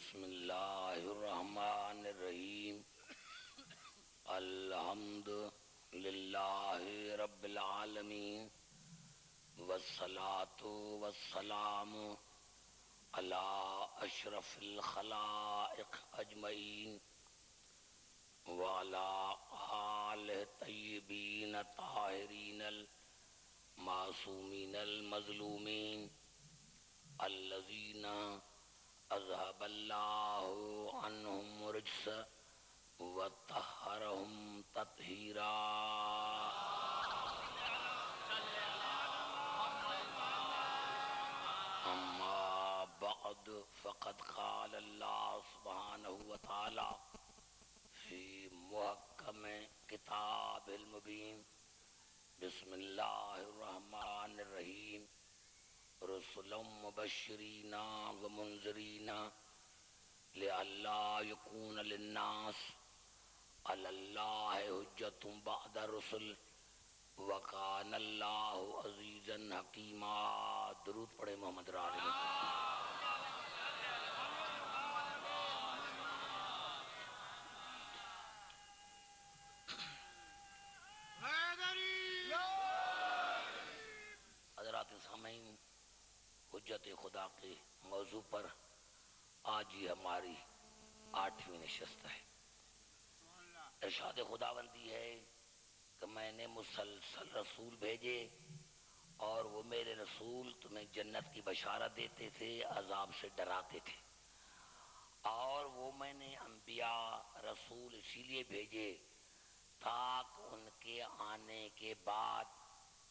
بسم اللہ الرحمن الرحیم الحمد للہ رب العالمین والصلاة والسلام علی اشرف الخلائق اجمعین وعلی آلہ طیبین طاہرین المعصومین المظلومین الذین اذهب اللہ عنہم رجس وطہرہم تطہیرا اما بعد فقد قال اللہ سبحانہ وتعالی فی محکم کتاب المبین بسم اللہ الرحمن الرحیم رسلا مبشرین ومنذرین لئلا یکون للناس علی اللہ حجۃ بعد الرسل وکان اللہ عزیزا حکیما۔ درود پڑھے محمد رازق۔ حضرات سامعین، حجت خدا کے موضوع پر آج ہی ہماری 8ویں نشست ہے۔ ارشاد خداوندی ہے کہ میں نے مسلسل رسول بھیجے اور وہ میرے رسول تمہیں جنت کی بشارت دیتے تھے، عذاب سے ڈراتے تھے۔ اور وہ میں نے انبیاء رسول اسی لیے بھیجے تاکہ ان کے آنے کے بعد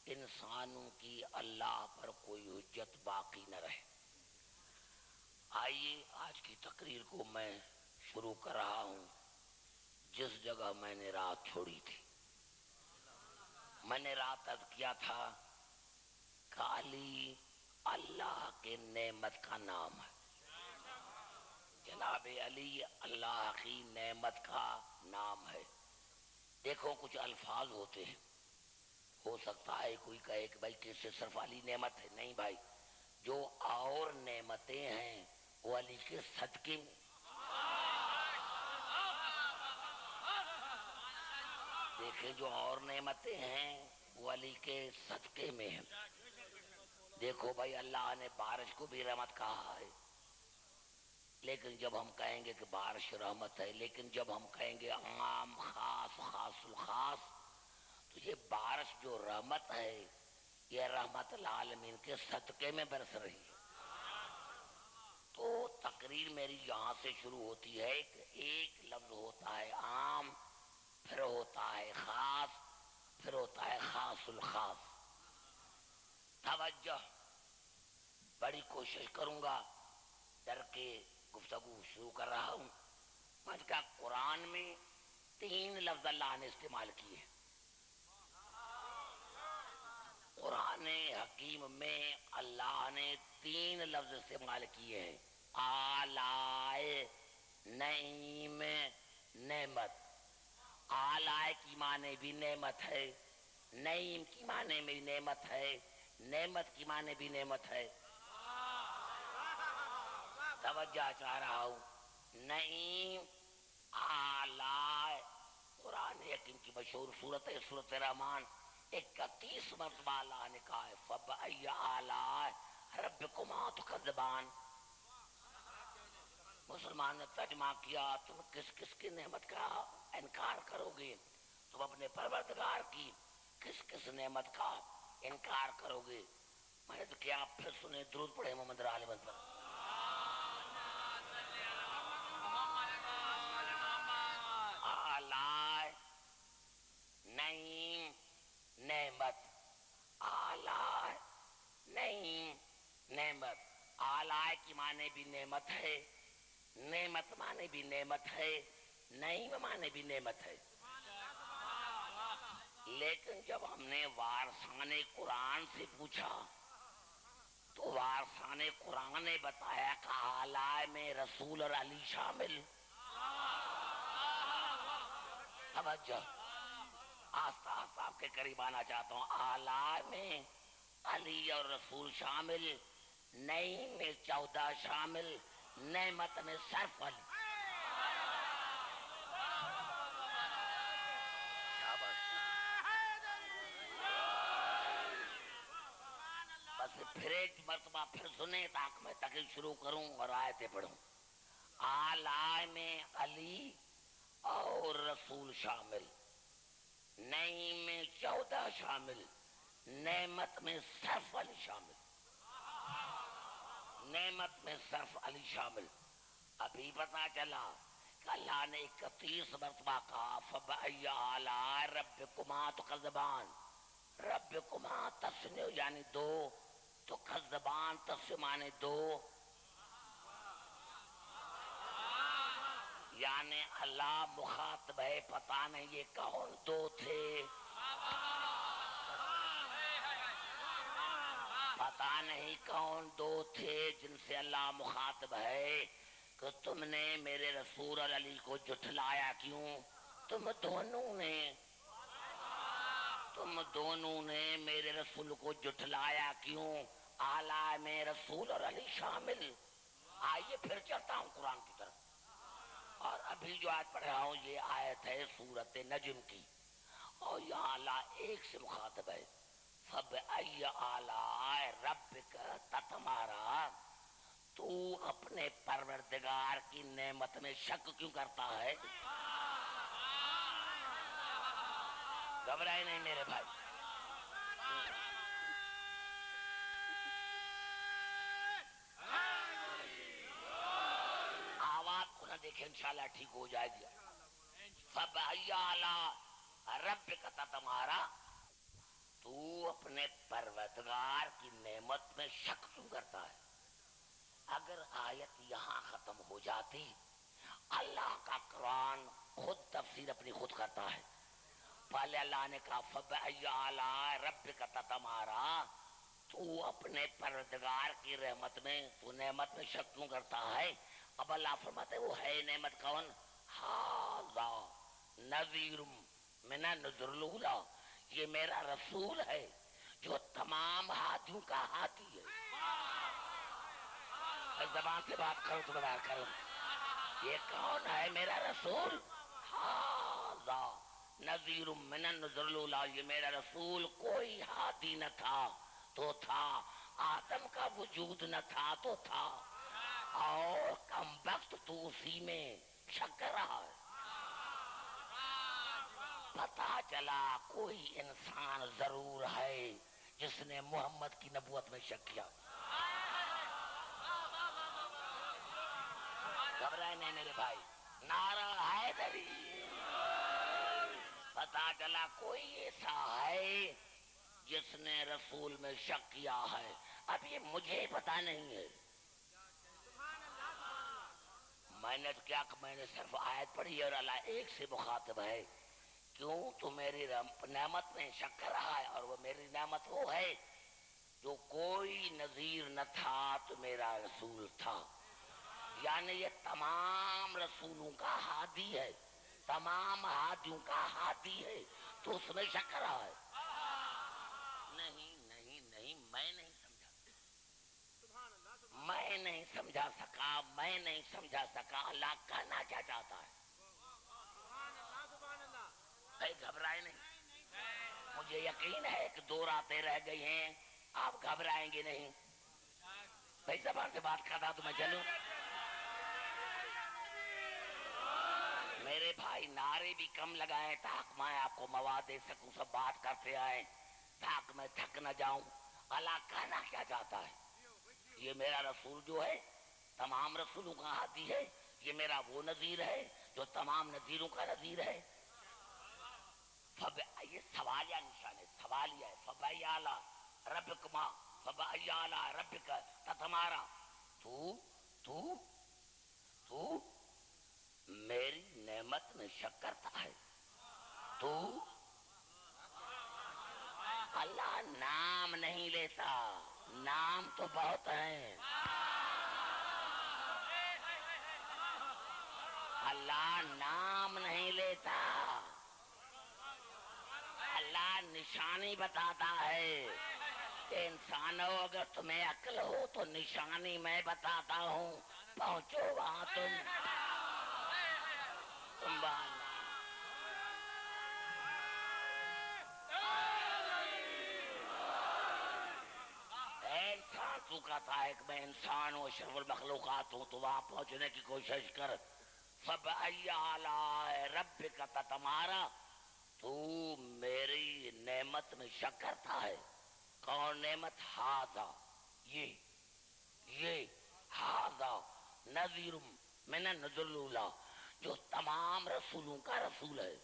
انسانوں کی اللہ پر کوئی حجت باقی نہ رہے۔ آئیے آج کی تقریر کو میں شروع کر رہا ہوں جس جگہ میں نے رات چھوڑی تھی۔ میں نے رات عرض کیا تھا کہ علی اللہ کے نعمت کا نام ہے۔ جناب علی اللہ کی نعمت کا نام ہے۔ دیکھو کچھ الفاظ ہوتے ہیں، ہو سکتا ہے کوئی کہے کہ بھائی کس سے صرف علی نعمت ہے۔ نہیں بھائی، جو اور نعمتیں ہیں وہ علی کے صدقے میں۔ دیکھیں جو اور نعمتیں ہیں وہ علی کے صدقے میں ہیں۔ دیکھو بھائی اللہ نے بارش کو بھی رحمت کہا ہے، لیکن جب ہم کہیں گے کہ بارش رحمت ہے، لیکن جب ہم کہیں گے عام خاص خاص الخاص، تو یہ بارش جو رحمت ہے یہ رحمت العالمین کے صدقے میں برس رہی ہے۔ تو تقریر میری یہاں سے شروع ہوتی ہے کہ ایک لفظ ہوتا ہے عام، پھر ہوتا ہے خاص، پھر ہوتا ہے خاص الخاص۔ توجہ، بڑی کوشش کروں گا، ڈر کے گفتگو شروع کر رہا ہوں۔ میں کہا قرآن میں 3 لفظ اللہ نے استعمال کیے ہیں۔ قرآن حکیم میں اللہ نے 3 لفظ استعمال کیے ہیں، آلائے، نعیم، نعمت۔ آلائے کی معنی بھی نعمت ہے، نعیم کی معنی بھی نعمت ہے، نعمت کی معنی بھی نعمت ہے۔ توجہ چاہ رہا ہوں، نعیم، آلائے۔ قرآن حکیم کی مشہور سورت ہے سورت رحمان، 31 مرتبہ اللہ نے کہا ہے فَبِأَيِّ آلَاءِ رَبِّكُمَا تُكَذِّبَانِ۔ مسلمان نے ترجمہ کیا تم کس کس کی نعمت کا انکار کرو گے، تم اپنے پروردگار کی کس کس نعمت کا انکار کرو گے۔ میں نے تو کیا، آپ پھر سنیں، درود پڑھے محمد رازق پر۔ آلائے، نعیم، نعمت۔ آلائے، نعیم، نعمت۔ آلائے کی معنی بھی نعمت ہے، نعمت معنی بھی نعمت ہے، نعیم معنی بھی نعمت ہے۔ لیکن جب ہم نے وارثان قرآن سے پوچھا تو وارثان قرآن نے بتایا کہ آلائے میں رسول اور علی شامل۔ توجہ، آستہ آستہ آپ کے قریب آنا چاہتا ہوں۔ آلائے میں علی اور رسول شامل، نعیم میں 14 شامل، نعمت میں صرف علی. بس پھر ایک مرتبہ پھر سنیں تاکہ میں تقریر شروع کروں اور آیتیں پڑھوں. آلائے میں علی اور رسول شامل، نعیم میں 14 شامل، نعمت میں صرف علی شامل. نعمت میں صرف علی شامل. ابھی پتا چلا کہ اللہ نے 31 مرتبہ کہا فبأي آلاء ربكما تكذبان. ربكما تسنیہ یعنی دو، تو کذبان تسنیہ معنی دو، یعنی اللہ مخاطب ہے پتہ نہیں یہ کون دو تھے، پتہ نہیں کون دو تھے جن سے اللہ مخاطب ہے کہ تم نے میرے رسول علی کو جھٹلایا کیوں. تم دونوں نے میرے رسول کو جھٹلایا کیوں. آلہ میں رسول اور علی شامل. آئیے پھر چلتا ہوں قرآن کی طرف. اور ابھی جو آیت پڑھ رہا ہوں یہ آیت ہے سورۃ نجم کی، اور یہاں اللہ ایک سے مخاطب ہے. فبأي آلاء ربک تتمارا. تو اپنے پروردگار کی نعمت میں شک کیوں کرتا ہے؟ گھبرائے نہیں میرے بھائی. آواز کو نہ دیکھیں انشاءاللہ ٹھیک ہو جائے گی. فبأي آلاء ربک تتمارا. تو اپنے پروردگار کی نعمت میں شک کیوں کرتا ہے؟ اگر آیت یہاں ختم ہو جاتی، اللہ کا قرآن خود تفسیر اپنی خود کرتا ہے. پہلے اللہ نے کہا فبأي آلاء ربک تتمارا. تو اپنے پروردگار کی رحمت میں، تو نعمت میں شک کیوں کرتا ہے؟ اب اللہ فرماتے ہیں وہ ہے نعمت کون؟ ھذا نذیر من النذر الاولی. یہ میرا رسول ہے جو تمام ہادیوں کا ہادی ہے. زبان سے بات کرو تو بتا کرو. یہ کون ہے میرا رسول؟ ھذا نذیر من النذر الاولی. یہ میرا رسول کوئی ہادی نہ تھا تو تھا، آدم کا وجود نہ تھا تو تھا، اور کم وقت تو اسی میں شک کر رہا ہے. پتا چلا کوئی انسان ضرور ہے جس نے محمد کی نبوت میں شک کیا. گھبرائے نہیں میرے بھائی. نعرہ حیدری. پتا چلا کوئی ایسا ہے جس نے رسول میں شک کیا ہے. اب یہ مجھے پتا نہیں ہے. میں نے تو کیا کہ میں نے صرف آیت پڑھی اور اللہ ایک سے مخاطب ہے. کیوں تو میری نعمت میں شک کر رہا ہے، اور وہ میری نعمت وہ ہے جو کوئی نظیر نہ تھا تو میرا رسول تھا. یعنی یہ تمام رسولوں کا ہادی ہے، تمام ہادیوں کا ہادی ہے، تو اس میں شک کر رہا ہے. نہیں نہیں نہیں، میں نہیں سمجھا، میں نہیں سمجھا سکا، میں نہیں سمجھا سکا اللہ کہنا کیا چاہتا ہے. گھبرائے نہیں. مجھے یقین ہے کہ 2 راتیں رہ گئی ہیں، آپ گھبرائیں گے نہیں. بھائی زبان سے بات کرتا تو میں چلوں. میرے بھائی نعرے بھی کم لگائیں تاکہ میں آپ کو مواد دے سکوں. سب بات کرتے آئیں تاکہ میں تھک نہ جاؤں. اللہ کہنا کیا چاہتا ہے؟ یہ میرا رسول جو ہے تمام رسولوں کا ہادی ہے. یہ میرا وہ نذیر ہے جو تمام نذیروں کا نذیر ہے. یہ سوالیہ نشان ہے، سوالیہ ہے. فبأي آلاء ربکما، فبأي آلاء ربک تتمارا. تو میری نعمت میں شک کرتا ہے. تو اللہ نام نہیں لیتا، نام تو بہت ہیں. اللہ نام نہیں لیتا، اللہ نشانی بتاتا ہے کہ انسانوں اگر تمہیں عقل ہو تو نشانی میں بتاتا ہوں. پہنچو وہاں تم بانا انسان تو کہتا ہے کہ میں انسان ہوں اشرف المخلوقات ہوں تو وہاں پہنچنے کی کوشش کر سب آلاء ربک تتمارا تو میری نعمت میں شک کرتا ہے کون نعمت ہاذا یہ ہاذا نذیر من النذر الاولی جو تمام رسولوں کا رسول ہے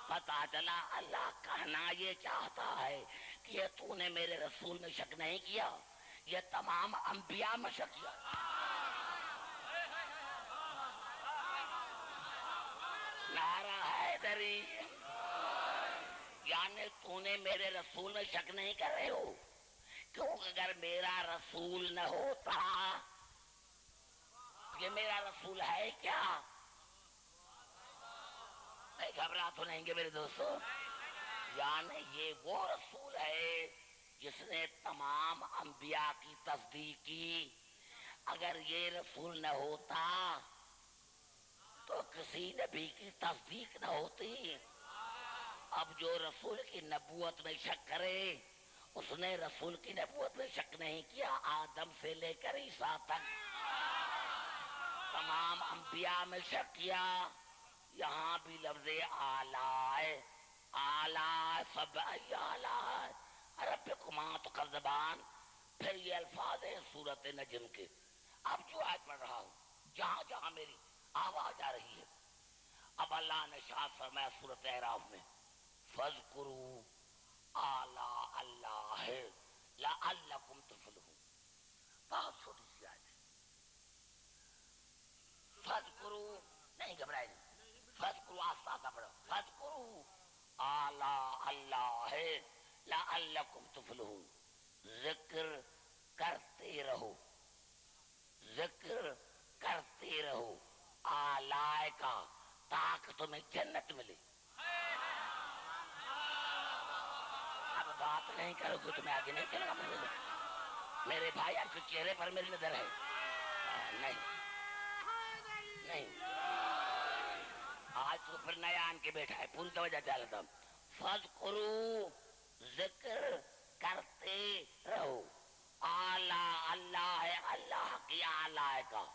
پتا چلا اللہ کہنا یہ چاہتا ہے کہ تو نے میرے رسول میں شک نہیں کیا یہ تمام انبیاء میں شک کیا نعرہ حیدری یعنی تو نے میرے رسول میں شک نہیں کر رہے ہو کیونکہ اگر میرا رسول نہ ہوتا یہ میرا رسول ہے کیا نہیں گھبرا تو نہیں گے میرے دوستو یعنی یہ وہ رسول ہے جس نے تمام انبیاء کی تصدیق کی اگر یہ رسول نہ ہوتا تو کسی نبی کی تصدیق نہ ہوتی اب جو رسول کی نبوت میں شک کرے اس نے رسول کی نبوت میں شک نہیں کیا آدم سے لے کر عیسیٰ تک تمام انبیاء میں شک کیا یہاں بھی لفظ آلاء سب آلاء ربکما تکذبان پھر یہ الفاظ ہیں سورۃ نجم کے اب جو آیت پڑھ رہا ہوں جہاں جہاں میری آواز آ رہی ہے اب اللہ نے ارشاد فرمایا سورۃ اعراف میں فاذکروا آلاء اللہ لعلکم تفلحون بہت چھوٹی سی آیت ہے فاذکروا نہیں گھبرائے نہیں فاذکروا آستہ پڑھو فاذکروا آلاء اللہ لعلکم تفلحون ذکر کرتے رہو آلاء کا تاکہ تمہیں جنت ملے اب بات نہیں کرو گے تمہیں آگے نہیں چلے گا میرے بھائی آپ کے چہرے پر میری نظر ہے نہیں آج تو پھر نیا آن کے بیٹھا ہے پوری توجہ ڈالتا ہوں فاذکروا ذکر کرتے رہو آلاء اللہ کی آلاء کا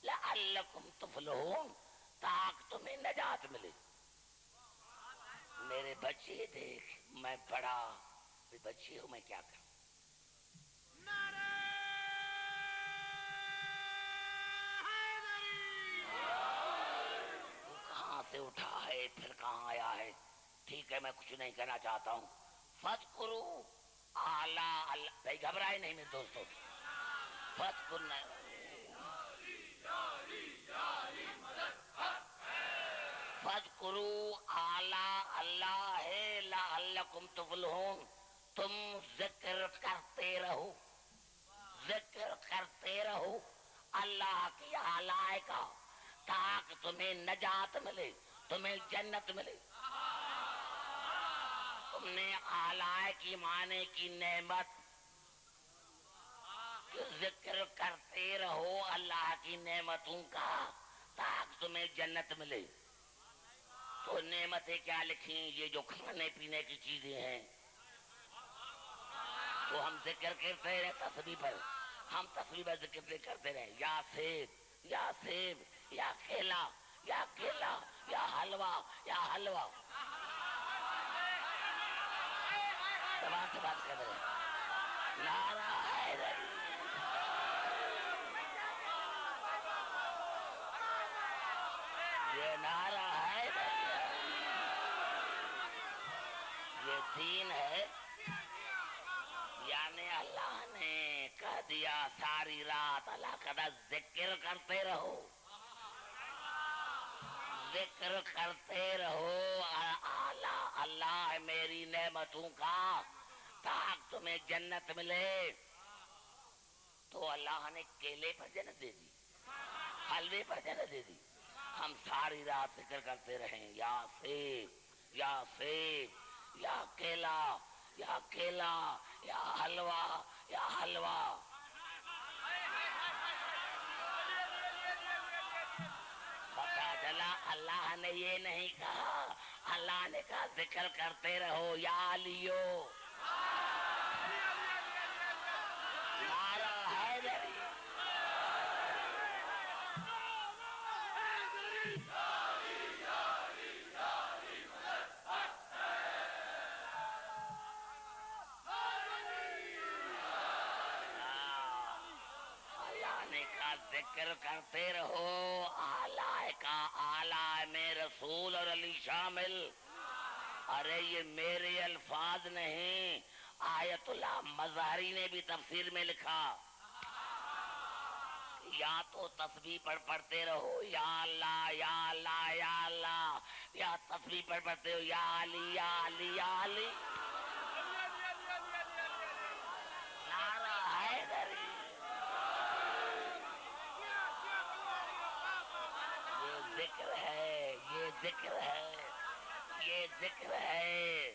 لعلکم تفلحون تاکہ تمہیں نجات ملے میرے بچے دیکھ میں بڑا بچے ہوں میں کیا کروں کہاں سے اٹھا ہے پھر کہاں آیا ہے ٹھیک ہے میں کچھ نہیں کہنا چاہتا ہوں فاذکروا آلاء اللہ بھائی گھبرائے نہیں میرے دوستوں فاذکروا آلاء اللہ لعلکم تفلحون تم ذکر کرتے رہو اللہ کی آلاء کا تاکہ تمہیں نجات ملے تمہیں جنت ملے تم نے آلاء کی معنی کی نعمت ذکر کرتے رہو اللہ کی نعمتوں کا تاکہ تمہیں جنت ملے تو نعمتیں کیا لکھی یہ جو کھانے پینے کی چیزیں ہیں تو ہم ذکر کرتے رہے تسبیح پر ہم تسبیح پر ذکر کرتے رہے یا سیب یا کیلا یا حلوہ زبان سے بات کر رہے نعرہ حیدری یہ نعرہ حیدری یہ دین ہے یعنی اللہ نے کہہ دیا ساری رات اللہ کا ذکر کرتے رہو اللہ میری نعمتوں کا تاکہ تمہیں جنت ملے تو اللہ نے کیلے پر جنت دے دی حلوے پر جنت دے دی ہم ساری رات ذکر کرتے رہیں یا سیب یا کیلا یا حلوہ اللہ نے یہ نہیں کہا، اللہ نے کہا ذکر کرتے رہو یا علیو، نعرہ حیدری، اللہ نے کہا ذکر کرتے رہو، آلہ کا آلہ میں رسول اور علی شامل۔ ارے یہ میرے الفاظ نہیں، آیت اللہ مظہری نے بھی تفسیر میں لکھا، یا تو تسبیح پڑھتے رہو یا اللہ یا اللہ یا اللہ، یا تسبیح پڑھتے ہو یا علی یا علی یا علی، نعرہ حیدری۔ یہ ذکر ہے، یہ ذکر ہے، یہ ذکر ہے،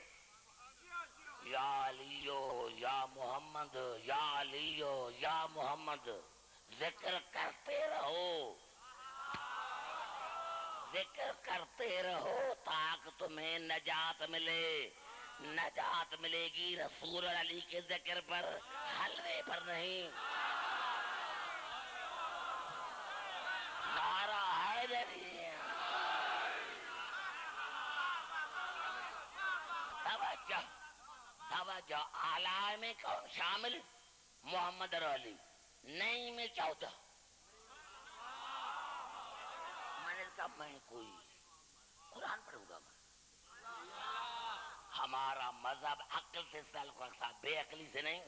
یا علیو یا محمد، یا علیو یا محمد، ذکر کرتے رہو، ذکر کرتے رہو تاکہ تمہیں نجات ملے۔ نجات ملے گی رسول اور علی کے ذکر پر، حلوے پر نہیں۔ نعرہ حیدری، توجہ توجہ، آلہ میں کون شامل؟ محمد اور علی، نہیں میں 14۔ میں نے کہا میں کوئی قرآن پڑھوں گا، ہمارا مذہب عقل سے تعلق رکھتا، بے عقلی سے نہیں۔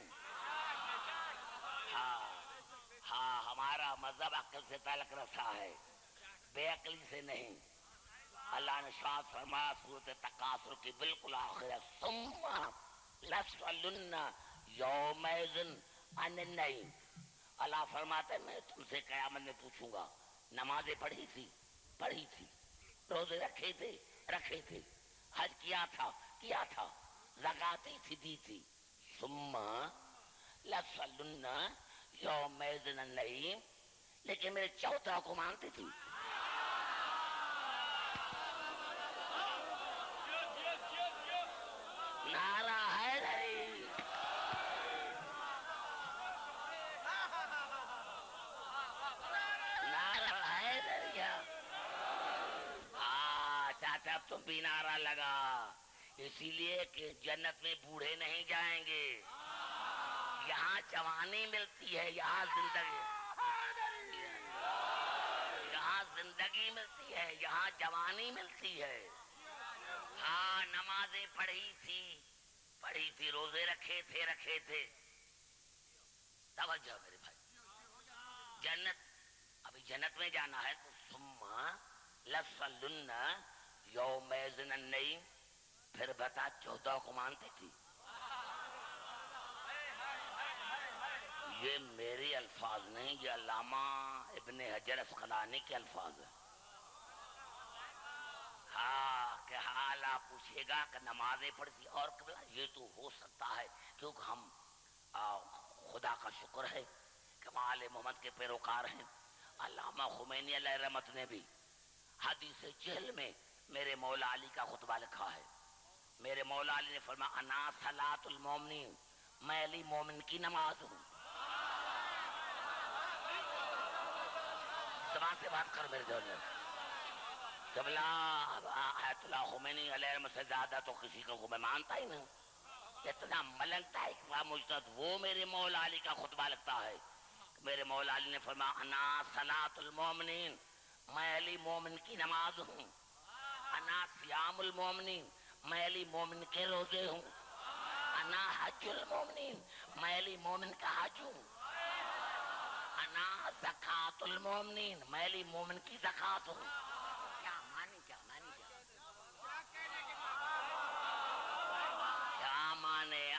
ہاں ہمارا مذہب عقل سے تعلق رکھتا ہے، بے عقلی سے نہیں۔ اللہ نے شاد فرمایا سورۃ تکاثر کی بالکل آخر، ثم لتسألن یومئذ عن النعیم۔ اللہ فرماتے ہیں میں تم سے قیامت میں پوچھوں گا، نمازیں پڑھی تھی، روزے رکھے تھے، حج کیا تھا، زکات دی تھی، ثم لتسألن یومئذ عن النعیم، لیکن میرے 14 کو مانتی تھی۔ نعرہ حیدری، نعرہ حیدری۔ چاچا اب تم بھی نعرہ لگا، اسی لیے کہ جنت میں بوڑھے نہیں جائیں گے، یہاں جوانی ملتی ہے، یہاں زندگی ملتی ہے، یہاں جوانی ملتی ہے۔ ہاں نمازیں پڑھی تھی، روزے رکھے تھے۔ توجہ میرے بھائی، ابھی جنت میں جانا ہے تو ثم لتسألن یومئذ عن النعیم، پھر بتا 14 کو مانتی تھی۔ یہ میرے الفاظ نہیں، یہ علامہ ابن حجر اسقلانی کے الفاظ ہیں۔ کہ حالہ پوچھے گا کہ نمازیں پڑھتی، اور یہ تو ہو سکتا ہے کیونکہ ہم خدا کا شکر ہے کہ آل محمد کے پیروکار ہیں۔ علامہ خمینی علیہ رحمت نے بھی حدیث جہل میں میرے مولا علی کا خطبہ لکھا ہے۔ میرے مولا علی نے فرمایا انا صلاۃ المومنین، میں علی مومن کی نماز ہوں۔ زبان سے بات کر میرے دل میں، قبلہ آیت اللہ خمینی علیہ رحمت سے زیادہ تو کسی کو میں مانتا ہی نہیں، اتنا ملنگتا ہے اقوام مجتہد، وہ میرے مولا علی کا خطبہ لگتا ہے۔ میرے مولا علی نے فرمایا انا صلاۃ المومنین، میں علی مومن کی نماز ہوں۔ انا صیام المومنین، میں علی مومن کے روزے ہوں۔ انا حج المومنین، میں علی مومن کا حج ہوں۔ انا زکات المومنین، میں علی مومن کی زکات ہوں۔ کیا مانی کیا مانے؟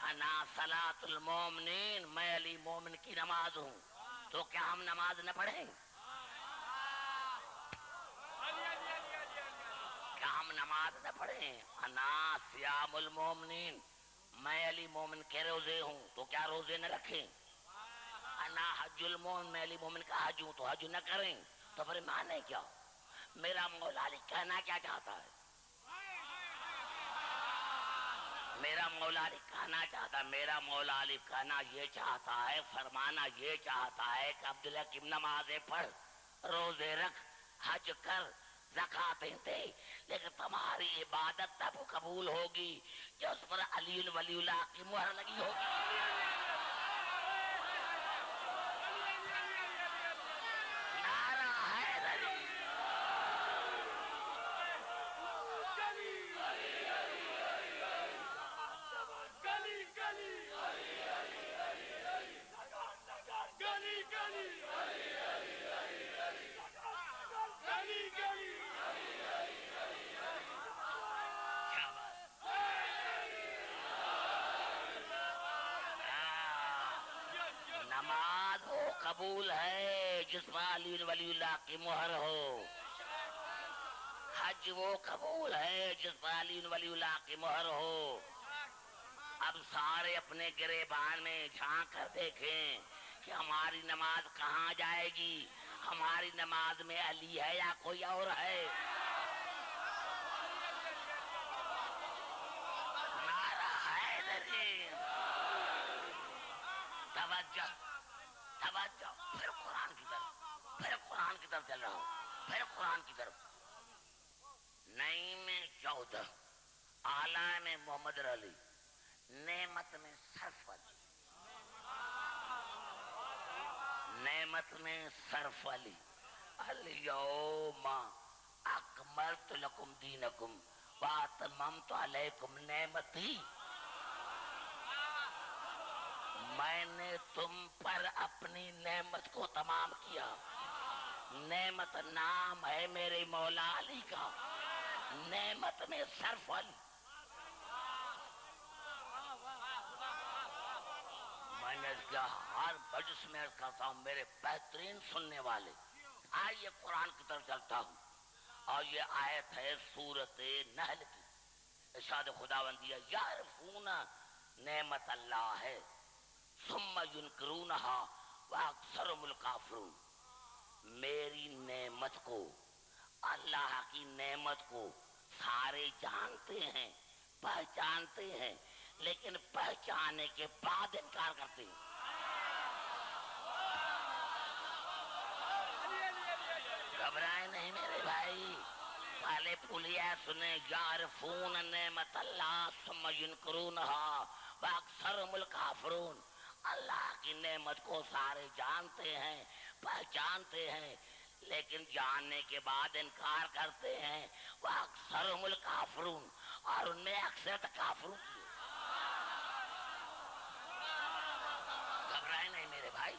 انا صلاۃ المومنین، میں علی مومن کی نماز ہوں، تو کیا ہم نماز نہ پڑھیں؟ کیا ہم نماز نہ پڑھیں؟ انا صیام المومنین، میں علی مومن کے روزے ہوں، تو کیا روزے نہ رکھیں؟ انا حج المومن، میں علی مومن کا حج ہوں، تو حج نہ کریں؟ تو پھر مانے کیا؟ میرا مولا علی کہنا کیا چاہتا ہے؟ میرا مولا علی کہنا چاہتا ہے، میرا مولا علی کہنا یہ چاہتا ہے، فرمانا یہ چاہتا ہے کہ عبداللہ کی نمازیں پڑھ، روزے رکھ، حج کر، زکاتیں دے، لیکن تمہاری عبادت تب قبول ہوگی جو اس پر علی ولی اللہ کی مہر لگی ہوگی۔ نعرہ حیدری، نماز وہ قبول ہے جس پر علی ولی اللہ کی مہر ہو، حج وہ قبول ہے جس پر علی ولی اللہ کی مہر ہو۔ اب سارے اپنے گریبان میں جھانک کر دیکھیں کہ ہماری نماز کہاں جائے گی، ہماری نماز میں علی ہے یا کوئی اور ہے؟ نعرہ حیدری، توجہ توجہ، پھر قرآن کی طرف، پھر قرآن کی طرف چل رہا ہوں، پھر قرآن کی طرف۔ نئی میں 14، اعلیٰ میں محمد علی، نعمت میں صرف علی، نعمت میں صرف علی۔ الیوم اکملت لکم دینکم واتممت علیکم نعمتی، میں نے تم پر اپنی نعمت کو تمام کیا۔ نعمت نام ہے میرے مولا علی کا، نعمت میں صرف علی۔ میں نے کیا ہر مجلس میں کرتا ہوں میرے بہترین سننے والے، آئیے قرآن کی طرف چلتا ہوں، اور یہ آیت ہے سورۃ نحل کی۔ ارشاد خداوند یعرفون نعمت اللہ ہے ثم ینکرونہا واکثرهم الکافرون۔ میری نعمت کو، اللہ کی نعمت کو سارے جانتے ہیں، پہچانتے ہیں، لیکن پہچانے کے بعد انکار کرتے ہیں۔ گھبرائے نہیں میرے بھائی، پہلے پولیا سنیں، یعرفون نعمت اللہ ثم ینکرونہا واکثرهم الکافرون۔ اللہ کی نعمت کو سارے جانتے ہیں، پہچانتے ہیں، لیکن جاننے کے بعد انکار کرتے ہیں۔ واکثرهم الکافرون، اور ان میں اکثریت کافروں کی۔ گھبرائے نہیں میرے بھائی،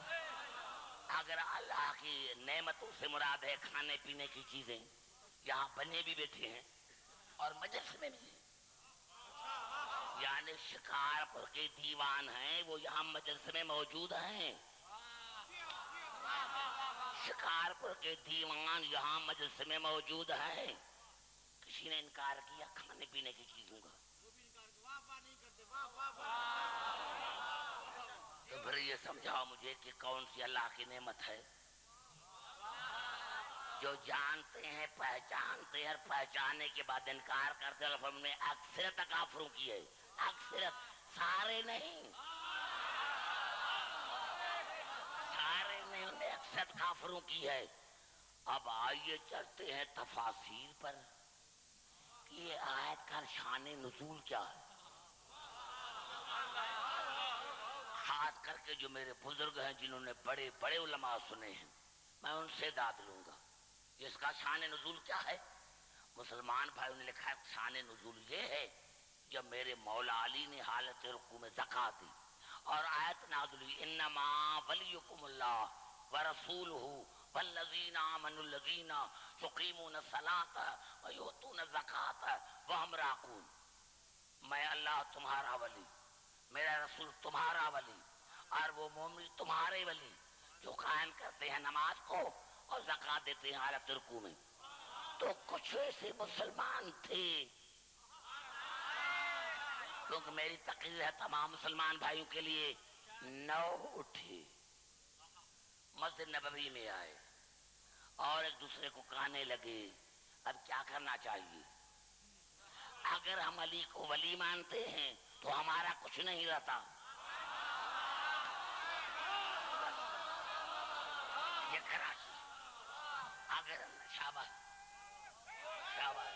اگر اللہ کی نعمتوں سے مراد ہے کھانے پینے کی چیزیں، یہاں بنے بھی بیٹھے ہیں اور مجلس میں بھی ہیں، یعنی شکارپور کے دیوان ہیں وہ یہاں مجلس میں موجود ہیں، شکارپور کے دیوان یہاں مجلس میں موجود ہیں۔ کسی نے انکار کیا کھانے پینے کی چیزوں کا تو پھر یہ سمجھاؤ مجھے کہ کون سی اللہ کی نعمت ہے جو جانتے ہیں، پہچانتے ہیں، اور پہچانے کے بعد انکار کرتے ہیں؟ ہم نے اکثرت کافروں کی ہے، اکثرت، سارے نہیں، سارے نہیں، ان میں اکثرت کافروں کی ہے۔ اب آئیے چلتے ہیں تفاسیر پر، یہ آیت کا شان نزول کیا ہے۔ خاص کر کے جو میرے بزرگ ہیں جنہوں نے بڑے بڑے علماء سنے ہیں، میں ان سے داد لوں گا جس کا شان نزول کیا ہے۔ مسلمان بھائیوں نے لکھا ہے شان نزول یہ ہے جب میرے مولا علی نے حالت رکوع میں زکات دی اور آیت نازل ہوئی انما ولیکم اللہ ورسولہ والذین آمنوا الذین یقیمون الصلاۃ ویؤتون الزکاۃ وہم راکعون۔ میں اللہ تمہارا ولی، میرا رسول تمہارا ولی، اور وہ مومن تمہارے ولی جو قائم کرتے ہیں نماز کو اور زکات دیتے ہیں حالت رکوع میں۔ تو کچھ ایسے مسلمان تھے، کیونکہ میری تقریر ہے تمام مسلمان بھائیوں کے لیے، 9 اٹھے، مسجد نبوی میں آئے اور ایک دوسرے کو کہنے لگے اب کیا کرنا چاہیے؟ اگر ہم علی کو ولی مانتے ہیں تو ہمارا کچھ نہیں رہتا، یہ کراچی اگر شاباش شاباش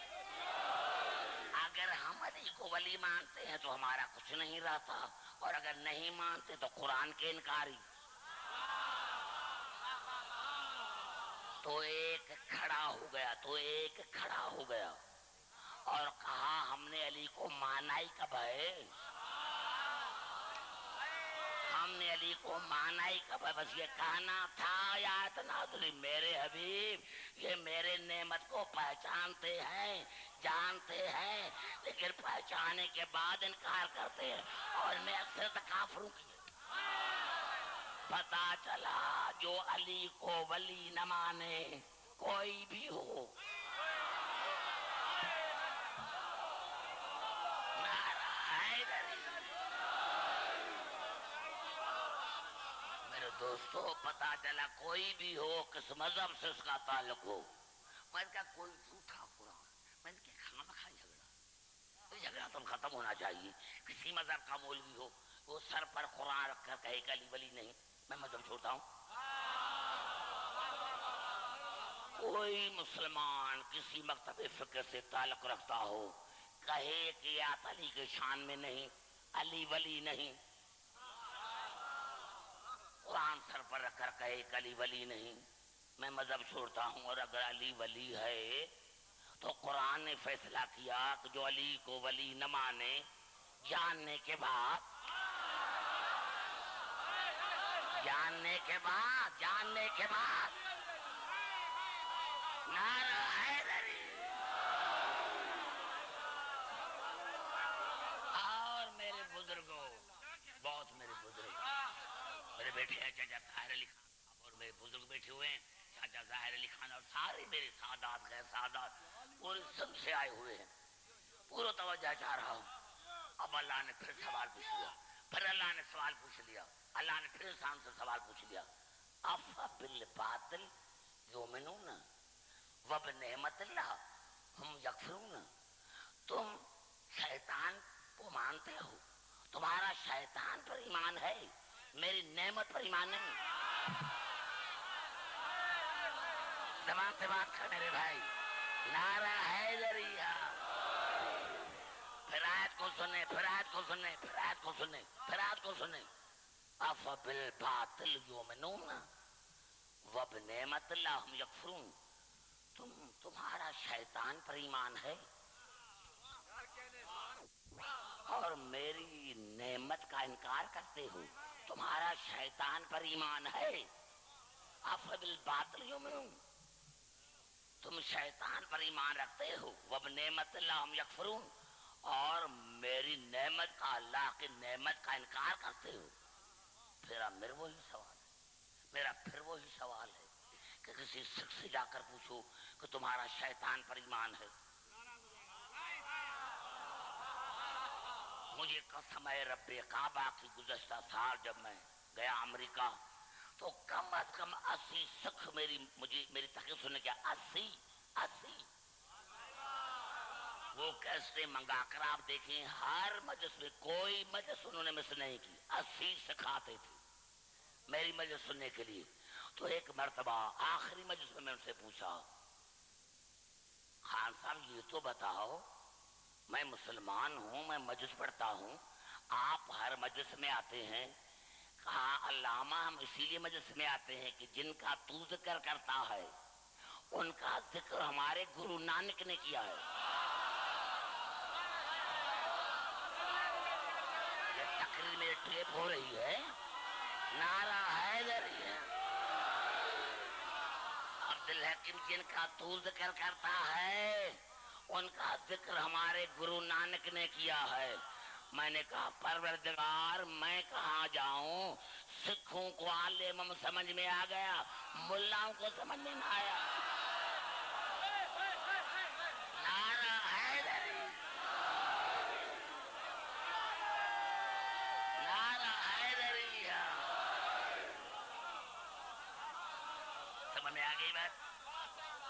اگر ہم علی کو ولی مانتے ہیں تو ہمارا کچھ نہیں رہتا، اور اگر نہیں مانتے تو قرآن کے انکاری۔ تو ایک کھڑا ہو گیا اور کہا ہم نے علی کو مانا ہی کب ہے، ہم نے علی کو مانا ہی کب ہے، بس یہ کہنا تھا یا تنازلی میرے حبیب یہ میرے نعمت کو پہچانتے ہیں جانتے ہیں، لیکن پہچانے کے بعد انکار کرتے ہیں، اور میں اکثر تکافروں کی پتا چلا جو علی کو ولی نہ مانے کوئی بھی ہو، میرے دوستو پتا چلا کوئی بھی ہو کس مذہب سے اس کا تعلق ہو، میں کا کوئی جھوٹا قرآن، میں نے کہا کھانا بکھا جھگڑا تو ختم ہونا چاہیے، کسی مذہب کا مولوی ہو وہ سر پر قرآن رکھ کر کہے کہ علی ولی نہیں، میں مذہب چھوڑتا ہوں۔ کوئی مسلمان کسی مکتب فقہ سے تعلق رکھتا ہو کہے کہ آپ علی کے شان میں نہیں، علی ولی نہیں، قرآن سر پر رکھ کر کہے کہ علی ولی نہیں، میں مذہب چھوڑتا ہوں، اور اگر علی ولی ہے تو قرآن نے فیصلہ کیا کہ جو علی کو ولی نہ مانے جاننے کے بعد نعرہ حیدری، اور میرے بزرگوں بہت میرے بزرگ میرے بیٹے ہیں چاچا ظاہر علی خان اور میرے بزرگ بیٹھے ہوئے ہیں چاچا ظاہر علی خان، اور سارے میرے سادات غیر سادات پورے سب سے آئے ہوئے ہیں، پورا توجہ چاہ رہا ہوں۔ اب اللہ نے پھر سوال پوچھ لیا، پھر اللہ نے سوال پوچھ لیا، اللہ نے پھر انسان سے سوال پوچھ لیا، افبالباطل یؤمنون وبنعمت اللہ ہم یکفرون، تم شیطان کو مانتے ہو، تمہارا شیطان پر ایمان ہے، میری نعمت پر ایمان نہیں۔ زبان سے بات کر میرے بھائی، نعرہ حیدریہ، پھر آیت کو سنیں، پھر آیت کو سنیں، پھر آیت کو سنیں، پھر آیت کو سنیں، افبالباطل یؤمنون وبنعمت اللہ ہم یکفرون، تمہارا شیطان پر ایمان ہے اور میری نعمت کا انکار کرتے ہو، تمہارا شیطان پر ایمان ہے، افبالباطل یؤمنون، تم شیطان پر ایمان رکھتے ہو، وبنعمت اللہ ہم یکفرون، اور میری نعمت کا اللہ کی نعمت کا انکار کرتے ہو۔ پھر میرا وہی سوال ہے کہ کسی شخص سے جا کر پوچھو کہ تمہارا شیطان پر ایمان ہے، مجھے قسم ہے رب کعبہ کی گزشتہ سال جب میں گیا امریکہ تو کم از کم 80 سکھ میری تقریر سننے کے 80 وہ کیسے منگا کر آپ دیکھیں، ہر مجلس میں کوئی مجلس انہوں نے مس نہیں کی، 80 سکھاتے تھے میری مجلس سننے کے لیے۔ تو ایک مرتبہ آخری مجلس میں ان سے پوچھا، خان صاحب یہ تو بتاؤ میں مسلمان ہوں، میں مجلس پڑھتا ہوں، آپ ہر مجلس میں آتے ہیں، کہا علامہ ہم اسی لیے مجلس میں آتے ہیں کہ جن کا تو ذکر کرتا ہے ان کا ذکر ہمارے گرو نانک نے کیا ہے۔ یہ تقریر میں ٹیپ ہو رہی ہے، نعرہ حیدری ہے، عبدالحکیم جن کا تو ذکر کرتا ہے ان کا ذکر ہمارے گرو نانک نے کیا ہے۔ میں نے کہا پروردگار میں کہاں جاؤں، سکھوں کو عالم سمجھ میں آ گیا، ملاؤں کو سمجھ میں نہ آیا۔ نعرہ حیدری، نعرہ حیدری، سمجھ میں آ گئی بات؟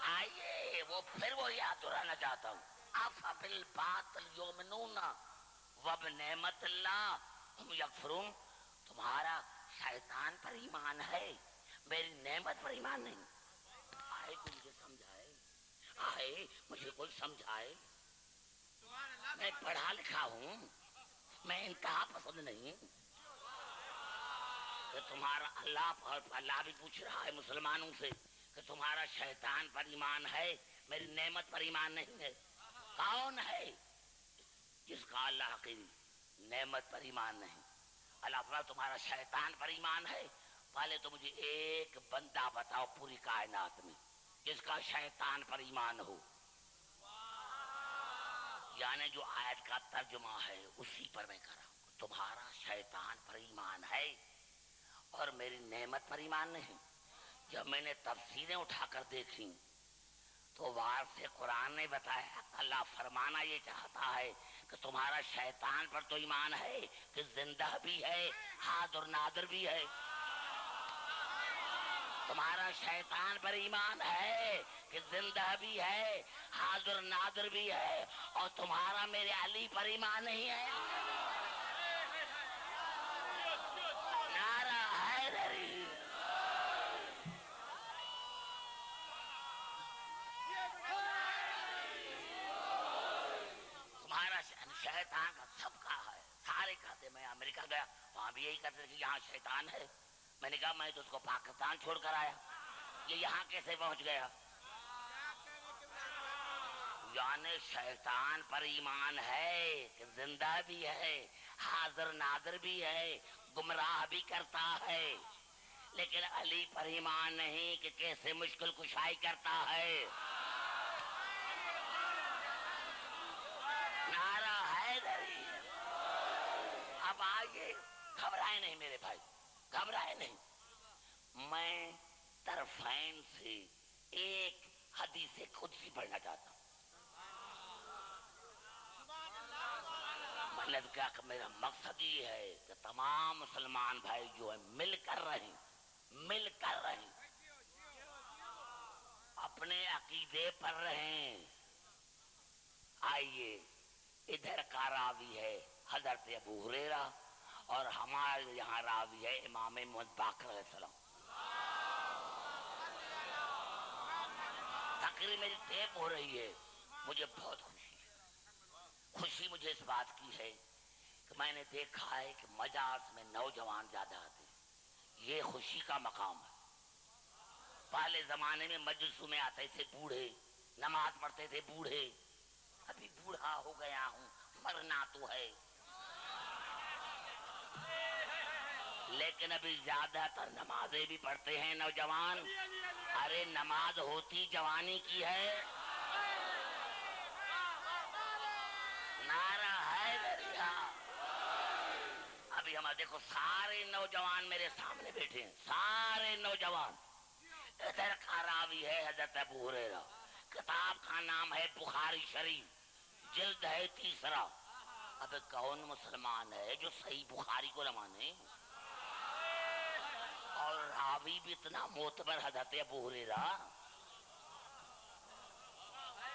آئیے وہ پھر وہ یاد دہرانا چاہتا ہوں. افبالباطل یؤمنون وبنعمت اللہ ہم یکفرون. تمہارا شیطان پر ایمان ہے، میری نعمت پر ایمان نہیں. آئے کوئی مجھے سمجھائے، آئے مجھے کوئی سمجھائے. میں پڑھا لکھا ہوں، میں انتہا پسند نہیں. کہ تمہارا اللہ بھی پوچھ رہا ہے مسلمانوں سے کہ تمہارا شیطان پر ایمان ہے، میری نعمت پر ایمان نہیں ہے. کون ہے جس کا اللہ کی نعمت پر ایمان نہیں؟ اللہ تعالیٰ تمہارا شیطان پر ایمان ہے. پہلے تو مجھے ایک بندہ بتاؤ پوری کائنات میں جس کا شیطان پر ایمان ہو. یعنی جو آیت کا ترجمہ ہے اسی پر میں کر رہا ہوں. تمہارا شیطان پر ایمان ہے اور میری نعمت پر ایمان نہیں. جب میں نے تفسیریں اٹھا کر دیکھی تو وہاں سے قرآن نے بتایا اللہ فرمانا یہ چاہتا ہے کہ تمہارا شیطان پر تو ایمان ہے کہ زندہ بھی ہے، حاضر نادر بھی ہے. تمہارا شیطان پر ایمان ہے کہ زندہ بھی ہے، حاضر نادر بھی ہے، اور تمہارا میرے علی پر ایمان نہیں ہے. نعرہ حیدری. تمہارا شیطان کا سب کا ہے. سارے کہتے میں امریکہ گیا وہاں بھی یہی کہتے کہ یہاں شیطان ہے. میں نے کہا میں تو اس کو پاکستان چھوڑ کر آیا، یہ یہاں کیسے پہنچ گیا؟ یعنی شیطان پر ایمان ہے کہ زندہ بھی ہے، حاضر نادر بھی ہے، گمراہ بھی کرتا ہے، لیکن علی پر ایمان نہیں کہ کیسے مشکل کشائی کرتا ہے. نعرہ حیدری. اب آئیے، گھبرائے نہیں میرے بھائی، گھبرائے نہیں. میں طرفین سے ایک حدیث قدسی پڑھنا چاہتا ہوں. میں نے کہا کہ میرا مقصد یہ ہے کہ تمام مسلمان بھائی جو ہیں مل کر رہیں اپنے عقیدے پر رہیں. آئیے ادھر کا راوی ہے حضرت ابو ہریرہ اور ہمارے یہاں راوی ہے امام محمد باقر علیہ السلام. تقریر میری ٹیپ ہو رہی ہے. مجھے بہت خوشی مجھے اس بات کی ہے کہ میں نے دیکھا ہے کہ مجاز میں نوجوان زیادہ آتے ہیں. یہ خوشی کا مقام ہے. پہلے زمانے میں مجلسوں میں آتے تھے بوڑھے، نماز پڑھتے تھے بوڑھے. ابھی بوڑھا ہو گیا ہوں، مرنا تو ہے، لیکن ابھی زیادہ تر نمازیں بھی پڑھتے ہیں نوجوان. ارے نماز ہوتی جوانی کی ہے. نعرہ حیدری. ابھی ہمارے دیکھو سارے نوجوان میرے سامنے بیٹھے ہیں، سارے نوجوان. ادھر کا راوی ہے حضرت ابو ہریرہ، کتاب کا نام ہے بخاری شریف، جلد ہے 3. اب کون مسلمان ہے جو صحیح بخاری کو نہ مانے؟ اور راوی بھی اتنا معتبر حضرت ابو ہریرہ.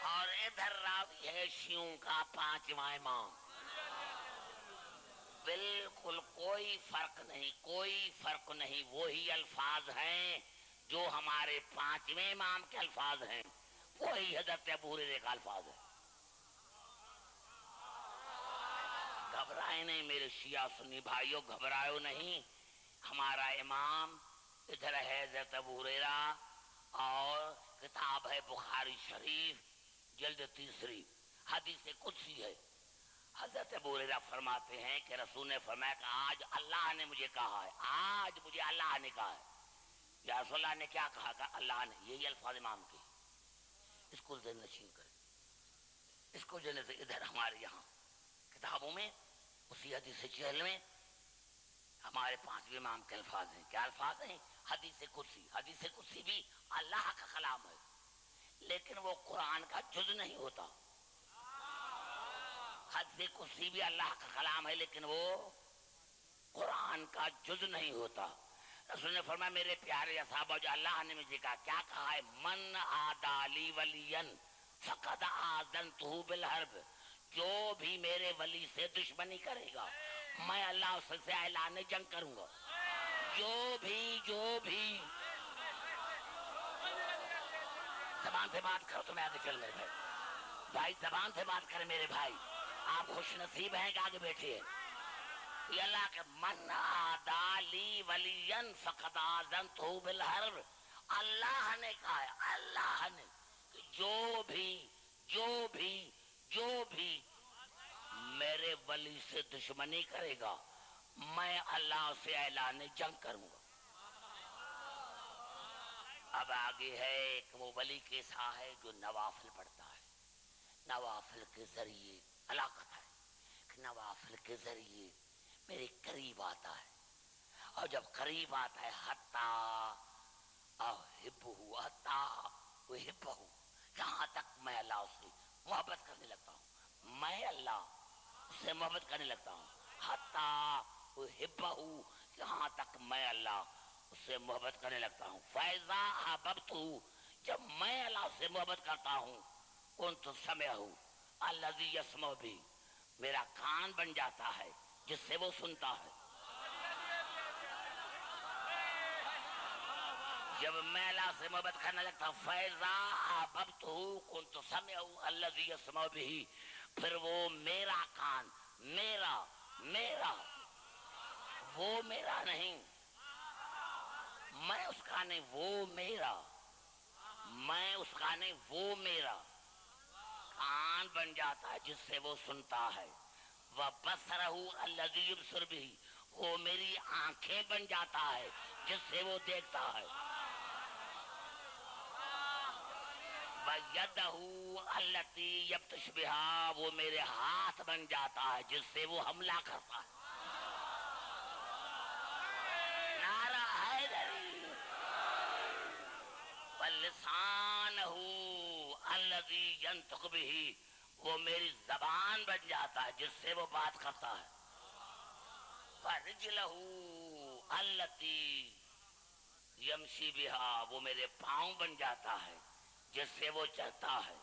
اور ادھر راوی ہے شیعوں کا 5واں امام. بالکل کوئی فرق نہیں، وہی الفاظ ہیں جو ہمارے 5ویں امام کے الفاظ ہیں، وہی حضرت ابو ہریرہ کا الفاظ ہے. گھبرائے نہیں میرے شیعہ سنی بھائیوں، گھبرائے نہیں. ہمارا امام ادھر ہے حضرت ابو ہریرہ اور کتاب ہے بخاری شریف جلد 3. حدیث قدسی ہے. حضرت ابو ہریرہ فرماتے ہیں کہ رسول نے فرمایا کہ آج اللہ نے مجھے کہا ہے، آج مجھے اللہ نے کہا ہے. یا رسول اللہ نے کیا کہا؟ کہ اللہ نے. یہی الفاظ امام کے. اس کو ذہن نشین کریں، اس کو ذہن سے. ادھر ہمارے یہاں کتابوں میں اسی حدیث 46 میں ہمارے 5ویں امام کے الفاظ ہیں. کیا الفاظ ہیں؟ حدیث قدسی. حدیث قدسی بھی اللہ کا کلام ہے، لیکن وہ قرآن کا جز نہیں ہوتا. حدیث قدسی بھی اللہ کا کلام ہے لیکن وہ قرآن کا جز نہیں ہوتا. رسول نے فرمایا میرے پیارے صحابہ جو اللہ نے مجھے کیا کہا ہے، من عادی لی ولیا فقد آذنتہ بالحرب، جو بھی میرے ولی سے دشمنی کرے گا میں اللہ اس سے اعلان جنگ کروں گا. جو بھی زبان سے بات کرو تو میں آگے چل میرے بھائی زبان سے بات کریں میرے بھائی، آپ خوش نصیب ہیں کہ آگے بیٹھے ہیں. یہ اللہ کے من عادی لی ولیا فقد آذنتہ بالحرب، اللہ نے کہا ہے، اللہ نے جو بھی میرے ولی سے دشمنی کرے گا میں اللہ سے اعلان جنگ کروں گا. اب آگے ہے ایک وہ ولی کیسا ہے جو نوافل پڑھتا ہے، نوافل کے ذریعے علاقت ہے کہ نوافل کے ذریعے میرے قریب آتا ہے، اور جب قریب آتا ہے یہاں تک میں اللہ سے محبت کرنے لگتا ہوں، میں اللہ سے محبت کرنے لگتا ہوں، حتی احبہ، یہاں تک میں اللہ اس سے محبت کرنے لگتا ہوں. فیضا احببتہ، جب میں اللہ سے محبت کرتا ہوں، کنت سمعہ الذی یسمع بہ، میرا کان بن جاتا ہے جس سے وہ سنتا ہے. جب میں اللہ سے محبت کرنے لگتا ہوں، فیضا احببتہ کنت سمعہ الذی یسمع بہ، پھر وہ میرا کان، میرا وہ میرا نہیں، میں اس کا نہیں، وہ میرا، میں اس کا نہیں، وہ میرا کان بن جاتا ہے جس سے وہ سنتا ہے. وَبَصَرَهُ الَّذِي يُبْصِرُ بِهِ، وہ میری آنکھیں بن جاتا ہے جس سے وہ دیکھتا ہے. وَيَدَهُ الَّتِي يَبْطِشُ بِهَا، وہ میرے ہاتھ بن جاتا ہے جس سے وہ حملہ کرتا ہے. نعرہ حیدری. وَلِسَانَهُ الَّذِي يَنطِقُ بِهِ، وہ میری زبان بن جاتا ہے جس سے وہ بات کرتا ہے. وَرِجْلَهُ الَّتِي يَمْشِي بِهَا، وہ میرے پاؤں بن جاتا ہے جس سے وہ چلتا ہے.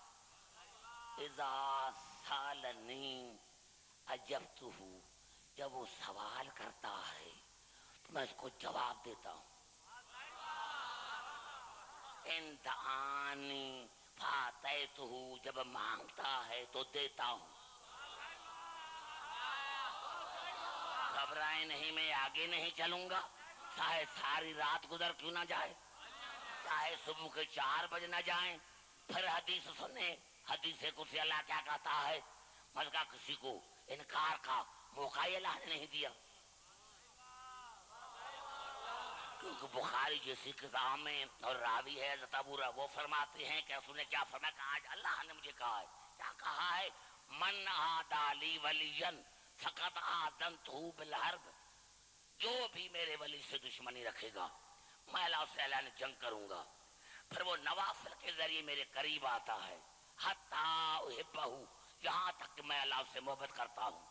اِذَا سَأَلَنِي أَجَبْتُهُ، جب وہ سوال کرتا ہے تو میں اس کو جواب دیتا ہوں. اِن دعانی فَأَعْطَيْتُهُ، جب مانگتا ہے تو دیتا ہوں. گھبرائیں نہیں، میں آگے نہیں چلوں گا، چاہے ساری رات گزر کیوں نہ جائے، چاہے صبح کے 4 بج نہ جائیں. پھر حدیث سنیں، حدیث قدسی اللہ کیا کہتا ہے، ملکہ کسی کو انکار کا موقع اللہ نے نہیں دیا. کیونکہ بخاری جیسی کتاب میں اور راوی ہے حضرت ابو ہریرہ، وہ فرماتے ہیں کہ رسول نے کیا فرمایا کہ آج اللہ نے مجھے کہا ہے، کیا کہا ہے، من عادی لی ولیا فقد آذنتہ بالحرب، جو بھی میرے ولی سے دشمنی رکھے گا میں اللہ سے اعلان جنگ کروں گا. پھر وہ نوافل کے ذریعے میرے قریب آتا ہے، حتی احبہ، یہاں تک کہ میں اللہ سے محبت کرتا ہوں.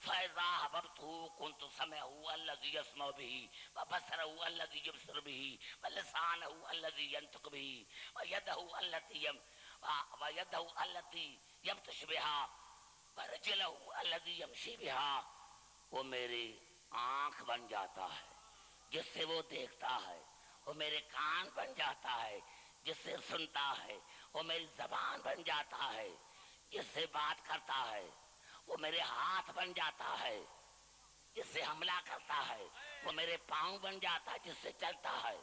فَإِذَا أَحْبَبْتُهُ كُنتُ سَمْعَهُ الَّذِي يَسْمَعُ بِهِ وَبَصَرَهُ الَّذِي يُبْصِرُ بِهِ وَلِسَانَهُ الَّذِي يَنطِقُ بِهِ وَيَدَهُ الَّتِي يَبْطِشُ بِهَا وَرِجْلَهُ الَّذِي يَمْشِي بِهَا، وہ میری آنکھ بن جاتا ہے جس سے وہ دیکھتا ہے، وہ میرے کان بن جاتا ہے جس سے سنتا ہے، وہ میری زبان بن جاتا ہے جس سے بات کرتا ہے، وہ میرے ہاتھ بن جاتا ہے جس سے حملہ کرتا ہے، وہ میرے پاؤں بن جاتا ہے جس سے چلتا ہے.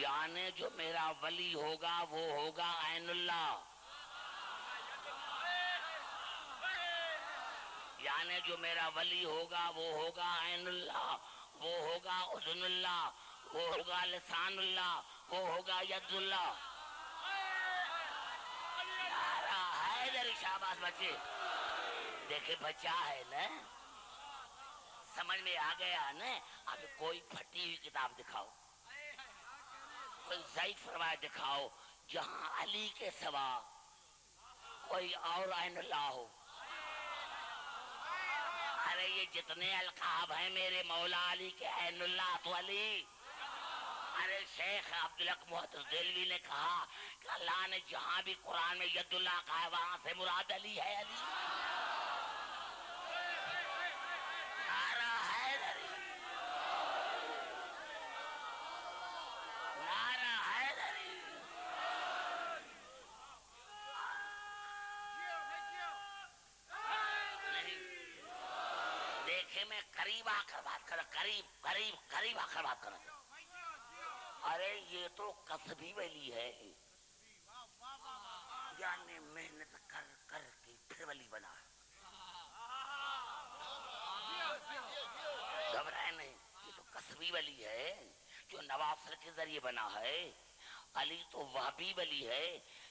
یعنی جو میرا ولی ہوگا وہ ہوگا عین اللہ، یعنی جو میرا ولی ہوگا وہ ہوگا عین اللہ، وہ ہوگا اذن اللہ، وہ ہوگا لسان اللہ، وہ ہوگا ید اللہ. شاباش بچے، دیکھے بچہ ہے نا، سمجھ میں آ گیا نا. اب کوئی پھٹی ہوئی کتاب دکھاؤ، کوئی ضعیف روایت دکھاؤ جہاں علی کے سوا کوئی اور عین اللہ ہو. ارے یہ جتنے القاب ہیں میرے مولا علی کے عین اللہ تو علی. ارے شیخ عبدالحق محدث دہلوی نے کہا کہ اللہ نے جہاں بھی قرآن میں ید اللہ کہا ہے وہاں سے مراد علی ہے. علی نعرہ حیدری، نعرہ حیدری. نہیں دیکھے میں قریب آ کر بات کروں، قریب آ کر بات کروں. ارے یہ تو کسبی ولی ہے، یعنی محنت کر کر کے پھر ولی بنا. گھبرائے نہیں، یہ تو کسبی ولی ہے جو نوافل کے ذریعے بنا ہے. علی تو وہابی ولی ہے،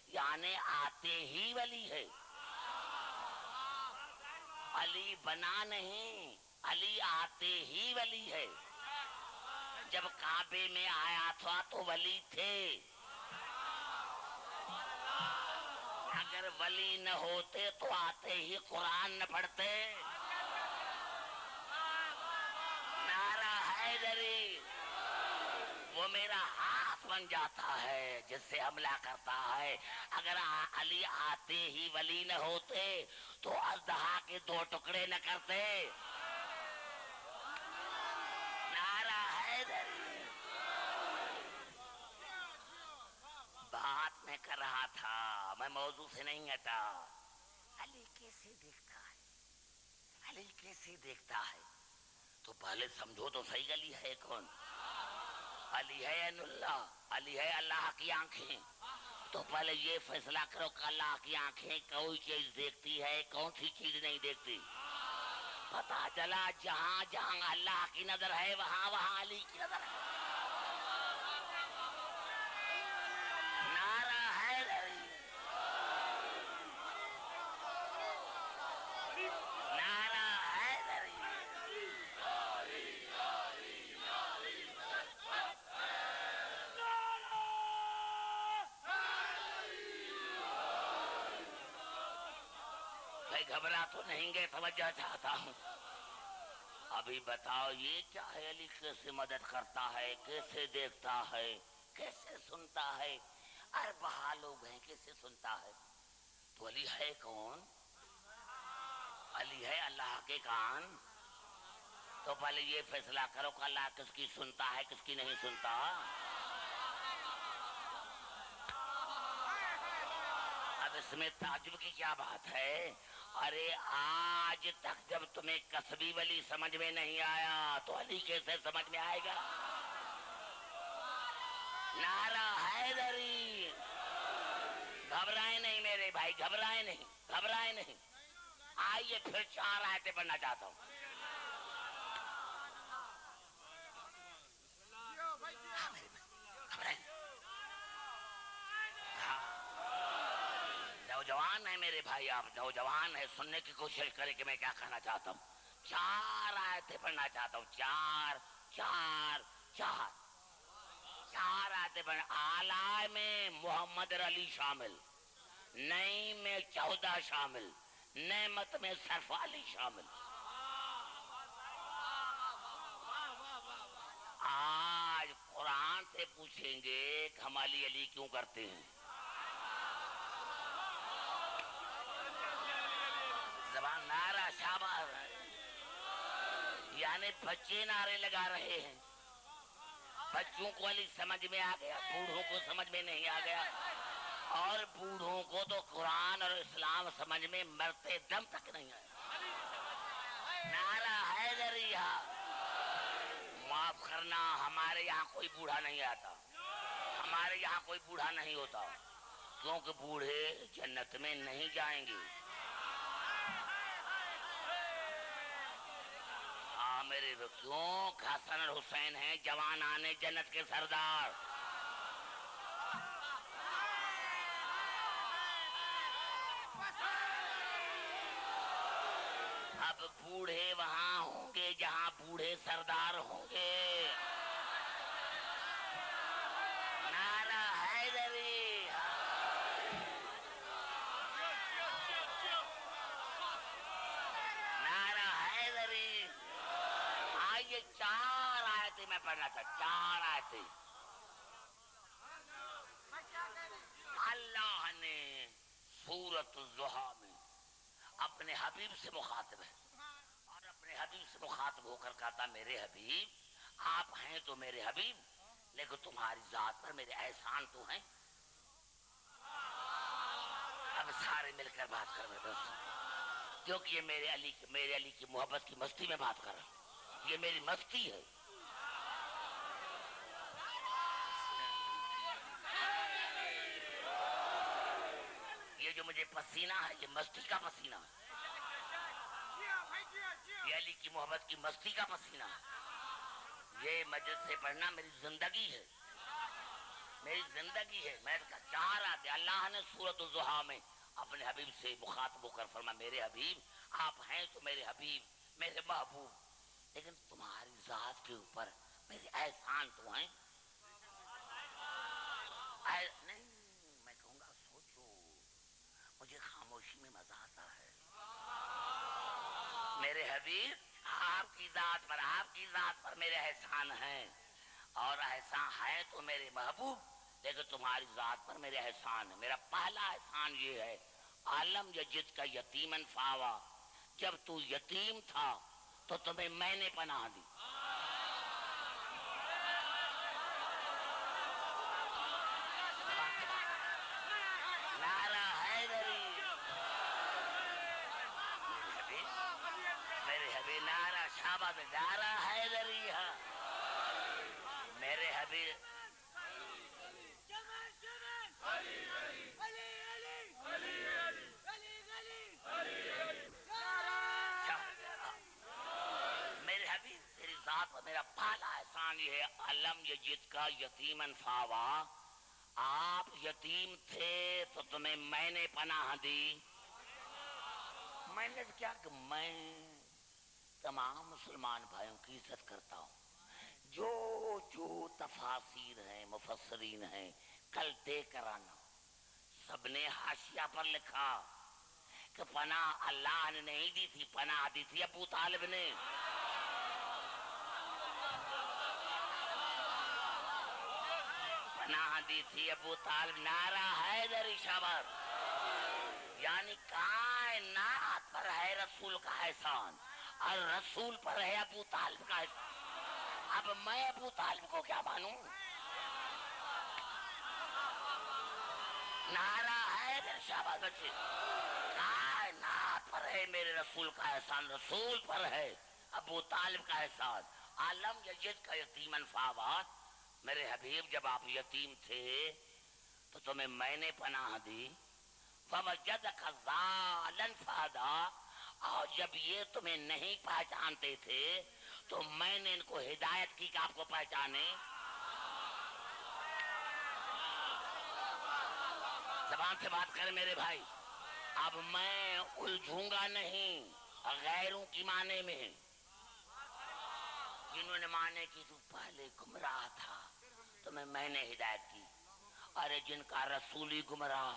یعنی آتے ہی ولی ہے. علی بنا نہیں، علی آتے ہی ولی ہے. جب کعبے میں آیا تھا تو ولی تھے، اگر ولی نہ ہوتے تو آتے ہی قرآن نہ پڑھتے. نعرہ حیدری. وہ میرا ہاتھ بن جاتا ہے جس سے حملہ کرتا ہے. اگر علی آتے ہی ولی نہ ہوتے تو اژدہا کے 2 ٹکڑے نہ کرتے. نعرہ حیدری. بات میں کر رہا تھا، میں موضوع سے نہیں ہٹا. علی کیسے دیکھتا ہے، علی کیسے دیکھتا ہے؟ تو پہلے سمجھو تو صحیح علی ہے کون. علی ہے عین اللہ، علی ہے اللہ کی آنکھیں. تو پہلے یہ فیصلہ کرو کہ اللہ کی آنکھیں کوئی چیز دیکھتی ہے، کون سی چیز نہیں دیکھتی. پتا چلا جہاں جہاں اللہ کی نظر ہے وہاں وہاں علی کی نظر ہے. نعرہ حیدری، نعرہ حیدری. بھائی گھبرا تو نہیں گئے، توجہ چاہتا ہوں. ابھی بتاؤ یہ کیا ہے؟ علی کیسے مدد کرتا ہے، کیسے دیکھتا ہے، کیسے سنتا ہے؟ ارے بہا لوگ ہیں، کیسے سنتا ہے؟ تو علی ہے کون؟ علی ہے اللہ کے کان. تو پہلے یہ فیصلہ کرو کہ اللہ کس کی سنتا ہے، کس کی نہیں سنتا. اب اس میں تعجب کی کیا بات ہے؟ ارے آج تک جب تمہیں کسبی ولی سمجھ میں نہیں آیا تو علی کیسے سمجھ میں آئے گا؟ نعرہ حیدری. گھبرائے نہیں میرے بھائی، گھبرائے نہیں، گھبرائے نہیں. آئیے پھر 4 آیتیں پڑھنا چاہتا ہوں. نوجوان ہیں میرے بھائی، آپ نوجوان ہیں، سننے کی کوشش کریں کہ میں کیا کہنا چاہتا ہوں. 4 آیتیں پڑھنا چاہتا ہوں. 4 4 4 4 آیتیں پڑھنا. اعلی میں محمد علی شامل، نئی میں 14 شامل، نعمت میں صرف علی شامل. آج قرآن سے پوچھیں گے کہ ہم علی کیوں کرتے ہیں. زبان نعرہ شاباش. یعنی بچے نعرے لگا رہے ہیں. بچوں کو علی سمجھ میں آ گیا، بوڑھوں کو سمجھ میں نہیں آ گیا. اور بوڑھوں کو تو قرآن اور اسلام سمجھ میں مرتے دم تک نہیں آیا. نعرہ حیدری. معاف کرنا، ہمارے یہاں کوئی بوڑھا نہیں آتا، ہمارے یہاں کوئی بوڑھا نہیں ہوتا، کیونکہ بوڑھے جنت میں نہیں جائیں گے. میرے کیوں حسن اور حسین ہیں جوانان جنت کے سردار. اب بوڑھے وہاں ہوں گے جہاں بوڑھے سردار ہوں گے. نعرہ حیدری. نعرہ حیدری. 4 آیتیں میں پڑھنا تھا، 4 آیتیں اللہ نے سورۃ الضحیٰ میں اپنے حبیب سے مخاطب ہے، اور اپنے حبیب سے مخاطب ہو کر کہا تھا میرے حبیب آپ ہیں تو میرے حبیب، لیکن تمہاری ذات پر میرے احسان تو ہیں۔ اب سارے مل کر بات کر رہے ہیں، کیونکہ یہ میرے علی کی محبت کی مستی میں بات کر رہا ہوں، یہ میری مستی ہے۔ یہ جو مجھے پسینہ ہے یہ مستی کا پسینہ ہے، یہ علی کی محبت کی مستی کا پسینہ ہے، یہ مجلس سے پڑھنا میری زندگی ہے، میری زندگی ہے۔ میں چاہ رہا تھا اللہ نے سورۃ الضحیٰ میں اپنے حبیب سے مخاطب ہو کر فرما میرے حبیب آپ ہیں تو میرے حبیب میرے محبوب، لیکن تمہاری ذات کے اوپر میرے احسان تو ہیں۔ نہیں میں کہوں گا سوچو، مجھے خاموشی میں مزہ آتا ہے۔ میرے حبیب آپ کی ذات پر میرے احسان ہیں، اور احسان ہے تو میرے محبوب، لیکن تمہاری ذات پر میرے احسان ہے۔ میرا پہلا احسان یہ ہے عالم یجد کا یتیمن فاوا، جب تو یتیم تھا تو تمہیں میں نے پناہ دی۔ نعرہ حیدری، میرے حبیب نعرہ شاباش، نعرہ حیدری ہے میرے حبیب۔ میرے حبیب تیری ذات پر میرا پہلا احسان یہ ہے علم یجد کا یتیمن فاوا، آپ یتیم تھے تو تمہیں میں نے پناہ دی۔ میں نے کیا کہ میں تمام مسلمان بھائیوں کی عزت کرتا ہوں، جو تفاسیر ہیں مفسرین ہیں کل دے کر آنا، سب نے حاشیہ پر لکھا کہ پناہ اللہ نے نہیں دی تھی، پناہ دی تھی ابو طالب نے۔ پناہ دی تھی ابو طالب۔ نعرہ حیدری شاباش، یعنی کائنات پر ہے رسول کا احسان اور رسول پر ہے ابو طالب کا احسان۔ اب میں ابو طالب کو کیا مانوں؟ نعرہ حیدر شاباش بچے، کائنات پر ہے میرے رسول کا احسان، رسول پر ہے ابو طالب کا احسان۔ عالم یجد کا یتیمن فاوا، میرے حبیب جب آپ یتیم تھے تو تمہیں میں نے پناہ دی۔ فوجدک ضالا فہدی، اور جب یہ تمہیں نہیں پہچانتے تھے تو میں نے ان کو ہدایت کی کہ آپ کو پہچانے۔ زبان سے بات کریں میرے بھائی، اب میں الجھوں گا نہیں غیروں کی معنی میں، جنہوں نے مانے کی تو پہلے گمراہ تھا تمہیں میں نے ہدایت کی، ارے جن کا رسول ہی گمراہ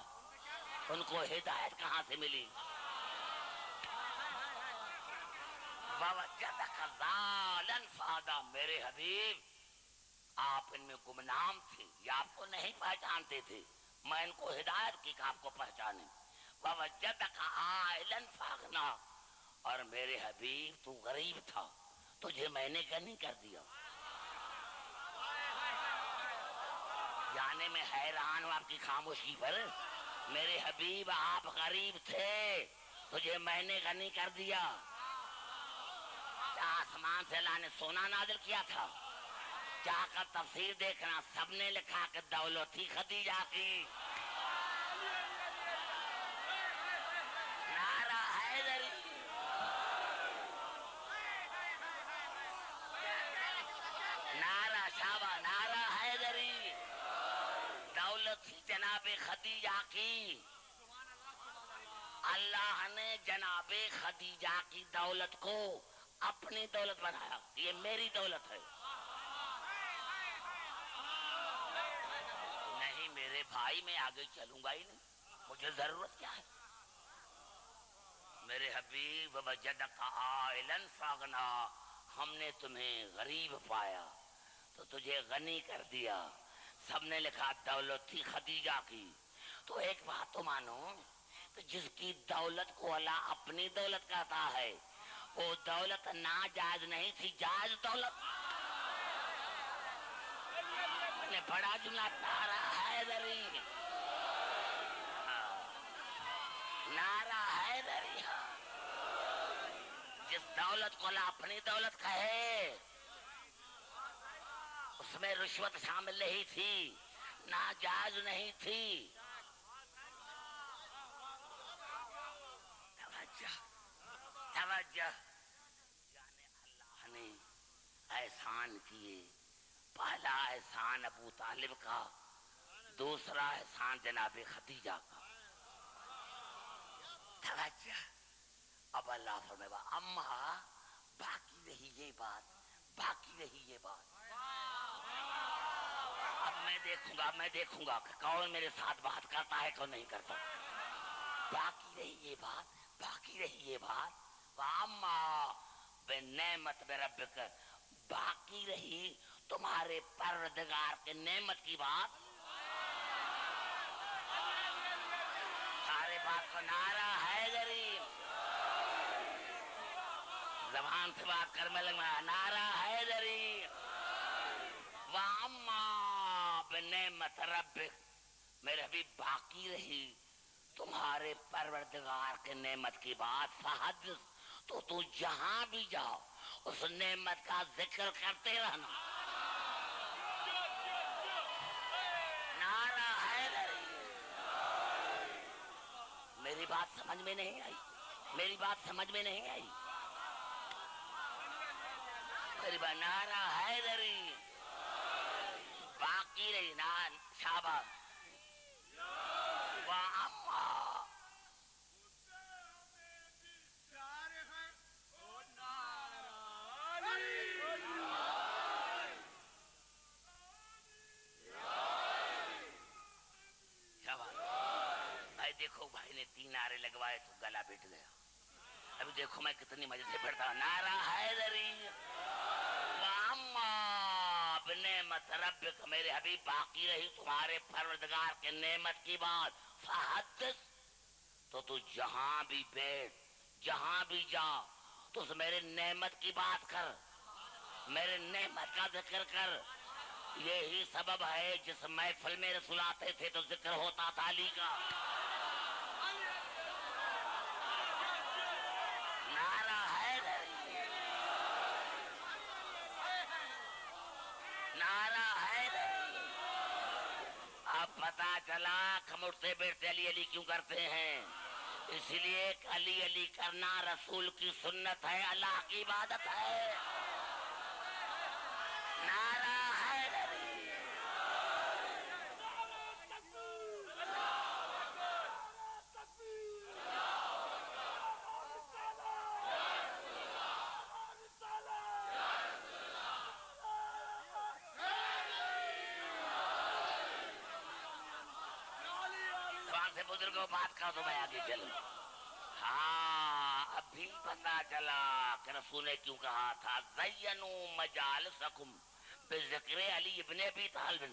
ان کو ہدایت کہاں سے ملی؟ وَوَجَدَكَ ضَالًا فَهَدَىٰ، میرے حبیب آپ ان میں گمنام تھے، یہ آپ کو نہیں پہچانتے تھے، میں ان کو ہدایت کی کہ آپ کو پہچانے۔ وَوَجَدَكَ عَائِلًا فَأَغْنَىٰ، اور میرے حبیب تو غریب تھا، تجھے میں نے غنی کر دیا۔ یعنی میں حیران ہوں آپ کی خاموشی پر، میرے حبیب آپ غریب تھے تجھے میں نے غنی کر دیا۔ کیا آسمان سے اللہ نے سونا نازل کیا تھا؟ چاہ کر تفسیر دیکھنا، سب نے لکھا کہ دولت تھی خدیجہ کی۔ نعرہ حیدری، نعرہ شابہ، نعرہ حیدری، دولت تھی جناب خدیجہ کی۔ اللہ نے جناب خدیجہ کی دولت کو اپنی دولت بنایا، یہ میری دولت ہے۔ نہیں میرے بھائی میں آگے چلوں گا ہی نہیں، مجھے ضرورت کیا ہے؟ میرے حبیب وجدک عائلا فاغنا، ہم نے تمہیں غریب پایا تو تجھے غنی کر دیا. سب نے لکھا دولت تھی خدیجہ کی. تو ایک بات تو مانو کہ جس کی دولت کو اللہ اپنی دولت کہتا ہے وہ دولت ناجائز نہیں تھی، جائز دولت. نے بڑا جملہ نعرہ حیدری، نعرہ حیدری. جس دولت کو اللہ اپنی دولت کہے اس میں رشوت شامل نہیں تھی، ناجائز نہیں تھی. توجہ. یعنی اللہ نے احسان کیے. پہلا احسان ابو طالب کا، دوسرا احسان جناب خدیجہ کا. توجہ. اب اللہ فرمائے اما باقی رہی یہ بات، باقی رہی یہ بات. اب میں دیکھوں گا کہ کون میرے ساتھ بات کرتا ہے کون نہیں کرتا. باقی رہی یہ بات، باقی رہی یہ بات. وَأَمَّا بِنِعْمَتِ رَبِّكَ، باقی رہی تمہارے پروردگار کے نعمت کی بات. سارے بات کو نعرہ حیدری، زبان سے بات کر میں لگنا نعرہ حیدری. وَأَمَّا بِنِعْمَتِ رَبِّكَ، میرے حبیب باقی رہی تمہارے پروردگار کے نعمت کی بات. فحدث، تو تو جہاں بھی جاؤ اس نعمت کا ذکر کرتے رہنا. نعرہ حیدری. میری بات سمجھ میں نہیں آئی، میری بات سمجھ میں نہیں آئی. میری بات نعرہ حیدری. باقی رہی شاباش. وَأَمَّا بھائی دیکھو بھائی نے 3 نعرے لگوائے تو گلا بیٹھ گیا. ابھی دیکھو میں کتنی مزے سے پڑھتا ہوں. نعرہ حیدری. وَأَمَّا بِنِعْمَتِ رَبِّكَ، میرے حبیب باقی رہی تمہارے پروردگار کے نعمت کی بات. فحدث، تو تو جہاں بھی بیٹھ، جہاں بھی جا تو اس میرے نعمت کی بات کر، میرے نعمت کا ذکر کر. یہی سبب ہے جس محفل میں رسول آتے تھے تو ذکر ہوتا تھا علی کا. نعرہ حیدری، نعرہ حیدری. اب پتا چلا ہم اٹھتے بیٹھتے علی علی کیوں کرتے ہیں. اس لیے کہ علی علی کرنا رسول کی سنت ہے، اللہ کی عبادت ہے. نعرہ حیدری. زبان سے بزرگوں بات کر تو میں آگے چلوں. ہاں ابھی پتا چلا کہ رسول نے کیوں کہا تھا زینوا مجالسکم بذکر علی ابن ابی طالب،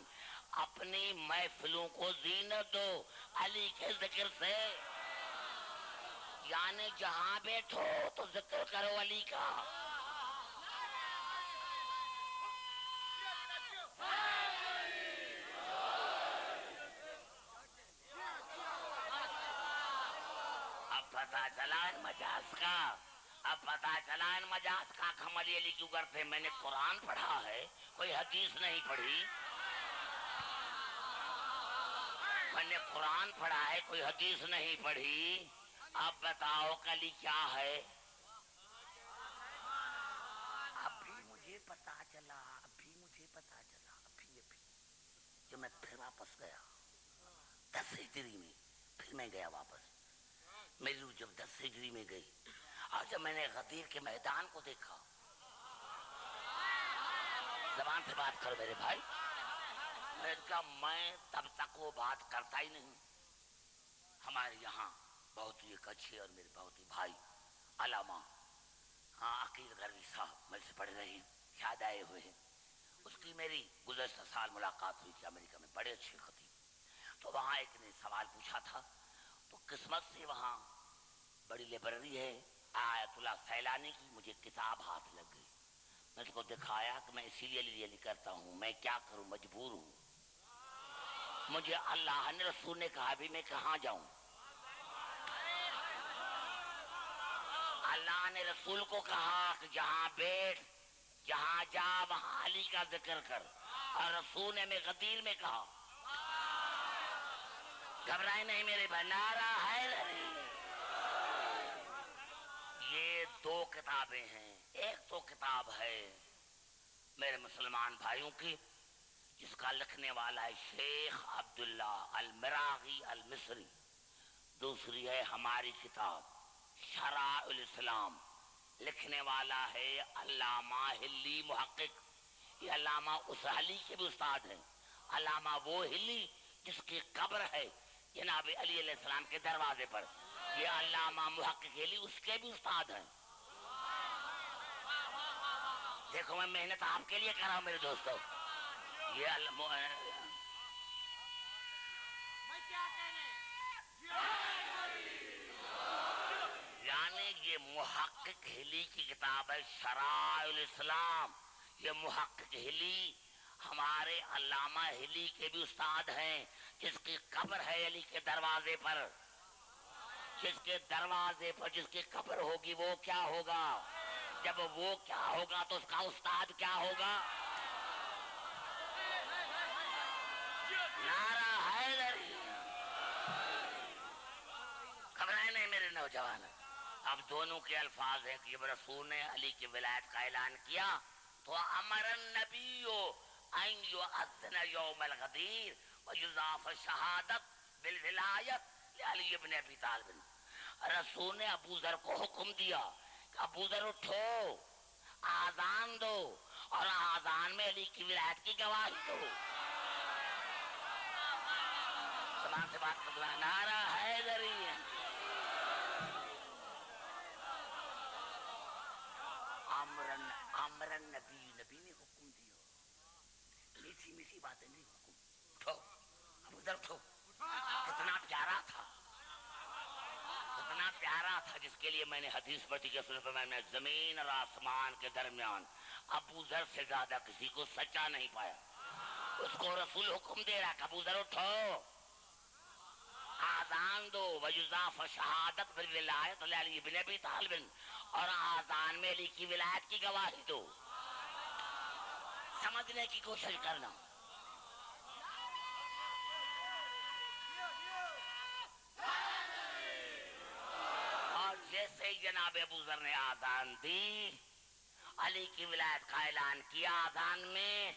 اپنی محفلوں کو زینت دو علی کے ذکر سے. یعنی جہاں بیٹھو تو ذکر کرو علی کا. اب پتا چلا ان مجاز کا، اب پتا چلا ان مجاز کا ہم علی علی کیوں کرتے. میں نے قرآن پڑھا ہے، کوئی حدیث نہیں پڑھی. میں نے قرآن پڑھا ہے، کوئی حدیث نہیں پڑھی. اب بتاؤ کلی کیا ہے. ابھی مجھے پتا چلا، ابھی مجھے پتا چلا، ابھی جو میں پھر واپس گیا 10 ہجری میں، پھر میں گیا واپس. میری روح جب 10 ہجری میں گئی اور جب میں نے غدیر کے میدان کو دیکھا. زبان سے بات کرو میرے بھائی. میں نے کہا میں تب تک وہ بات کرتا ہی نہیں. ہمارے یہاں بہت ہی ایک اچھے اور میرے بہت ہی بھائی علامہ ہاں عقیل غربی صاحب مجھ سے پڑھ رہے ہیں، یاد آئے ہوئے ہیں، اس کی میری گزشتہ سال ملاقات ہوئی تھی امریکہ میں، بڑے اچھے خطیب، تو وہاں ایک نے سوال پوچھا تھا، تو قسمت سے وہاں بڑی لائبریری ہے آیت اللہ سیلانی کی، مجھے کتاب ہاتھ لگ گئی، میں اس کو دکھایا کہ میں اسی لیے نہیں کرتا ہوں، میں کیا کروں، مجبور ہوں، مجھے اللہ نے رسول نے کہا بھی میں کہاں جاؤں، اللہ نے رسول کو کہا کہ جہاں بیٹھ جہاں جا وہاں علی کا ذکر کر، اور رسول نے میں غدیر میں کہا، گھبرائے نہیں میرے بھائی، نعرہ حیدری۔ یہ دو کتابیں ہیں، ایک تو کتاب ہے میرے مسلمان بھائیوں کی جس کا لکھنے والا ہے شیخ عبداللہ المراغی المصری، دوسری ہے ہماری کتاب شرائع الاسلام، لکھنے والا ہے علامہ ہلی محقق، یہ علامہ اس علی کے بھی استاد ہیں، علامہ وہ ہلی جس کی قبر ہے جناب علی علیہ السلام کے دروازے پر، یہ علامہ محقق ہلی اس کے بھی استاد ہیں۔ دیکھو میں محنت آپ کے لیے کر رہا ہوں میرے دوستو، یہ یعنی یہ محقق ہلی کی کتاب ہے شرائع الاسلام، یہ محقق ہلی ہمارے علامہ ہلی کے بھی استاد ہیں، جس کی قبر ہے علی کے دروازے پر، جس کے دروازے پر جس کی قبر ہوگی وہ کیا ہوگا، جب وہ کیا ہوگا تو اس کا استاد کیا ہوگا، نعرہ حیدری۔ گھبرائے نہیں میرے نوجوان، اب دونوں کے الفاظ ہیں کہ جب رسول نے علی کی ولایت کا اعلان کیا تو امر النبی ان یؤذن یوم الغدیر ویضاف شہادت بالولایت لعلی ابن ابی طالب، رسول نے ابو ذر کو حکم دیا کہ ابو ذر اٹھو آذان دو اور آذان میں علی کی ولایت کی گواہی دو، زبان سے بات کر، نعرہ حیدری۔ امرن نبی، نبی نے حکم دیا، میٹھی میٹھی باتیں نہیں، حکم اٹھو ابو ذر اٹھو، کتنا پیارا تھا، کتنا پیارا تھا، جس کے لیے میں نے حدیث پڑھی کہ رسول فرمایا میں زمین اور آسمان کے درمیان ابو ذر سے زیادہ کسی کو سچا نہیں پایا، اس کو رسول حکم دے رہا کہ ابو ذر اٹھو آذان دو ویضاف شہادت بالولایت لعلی ابن ابی طالب، اور آذان میں علی کی ولایت کی گواہی دو، سمجھنے کی کوشش کرنا۔ اور جیسے جناب ابو ذر نے آذان دی، علی کی ولایت کا اعلان کیا آذان میں،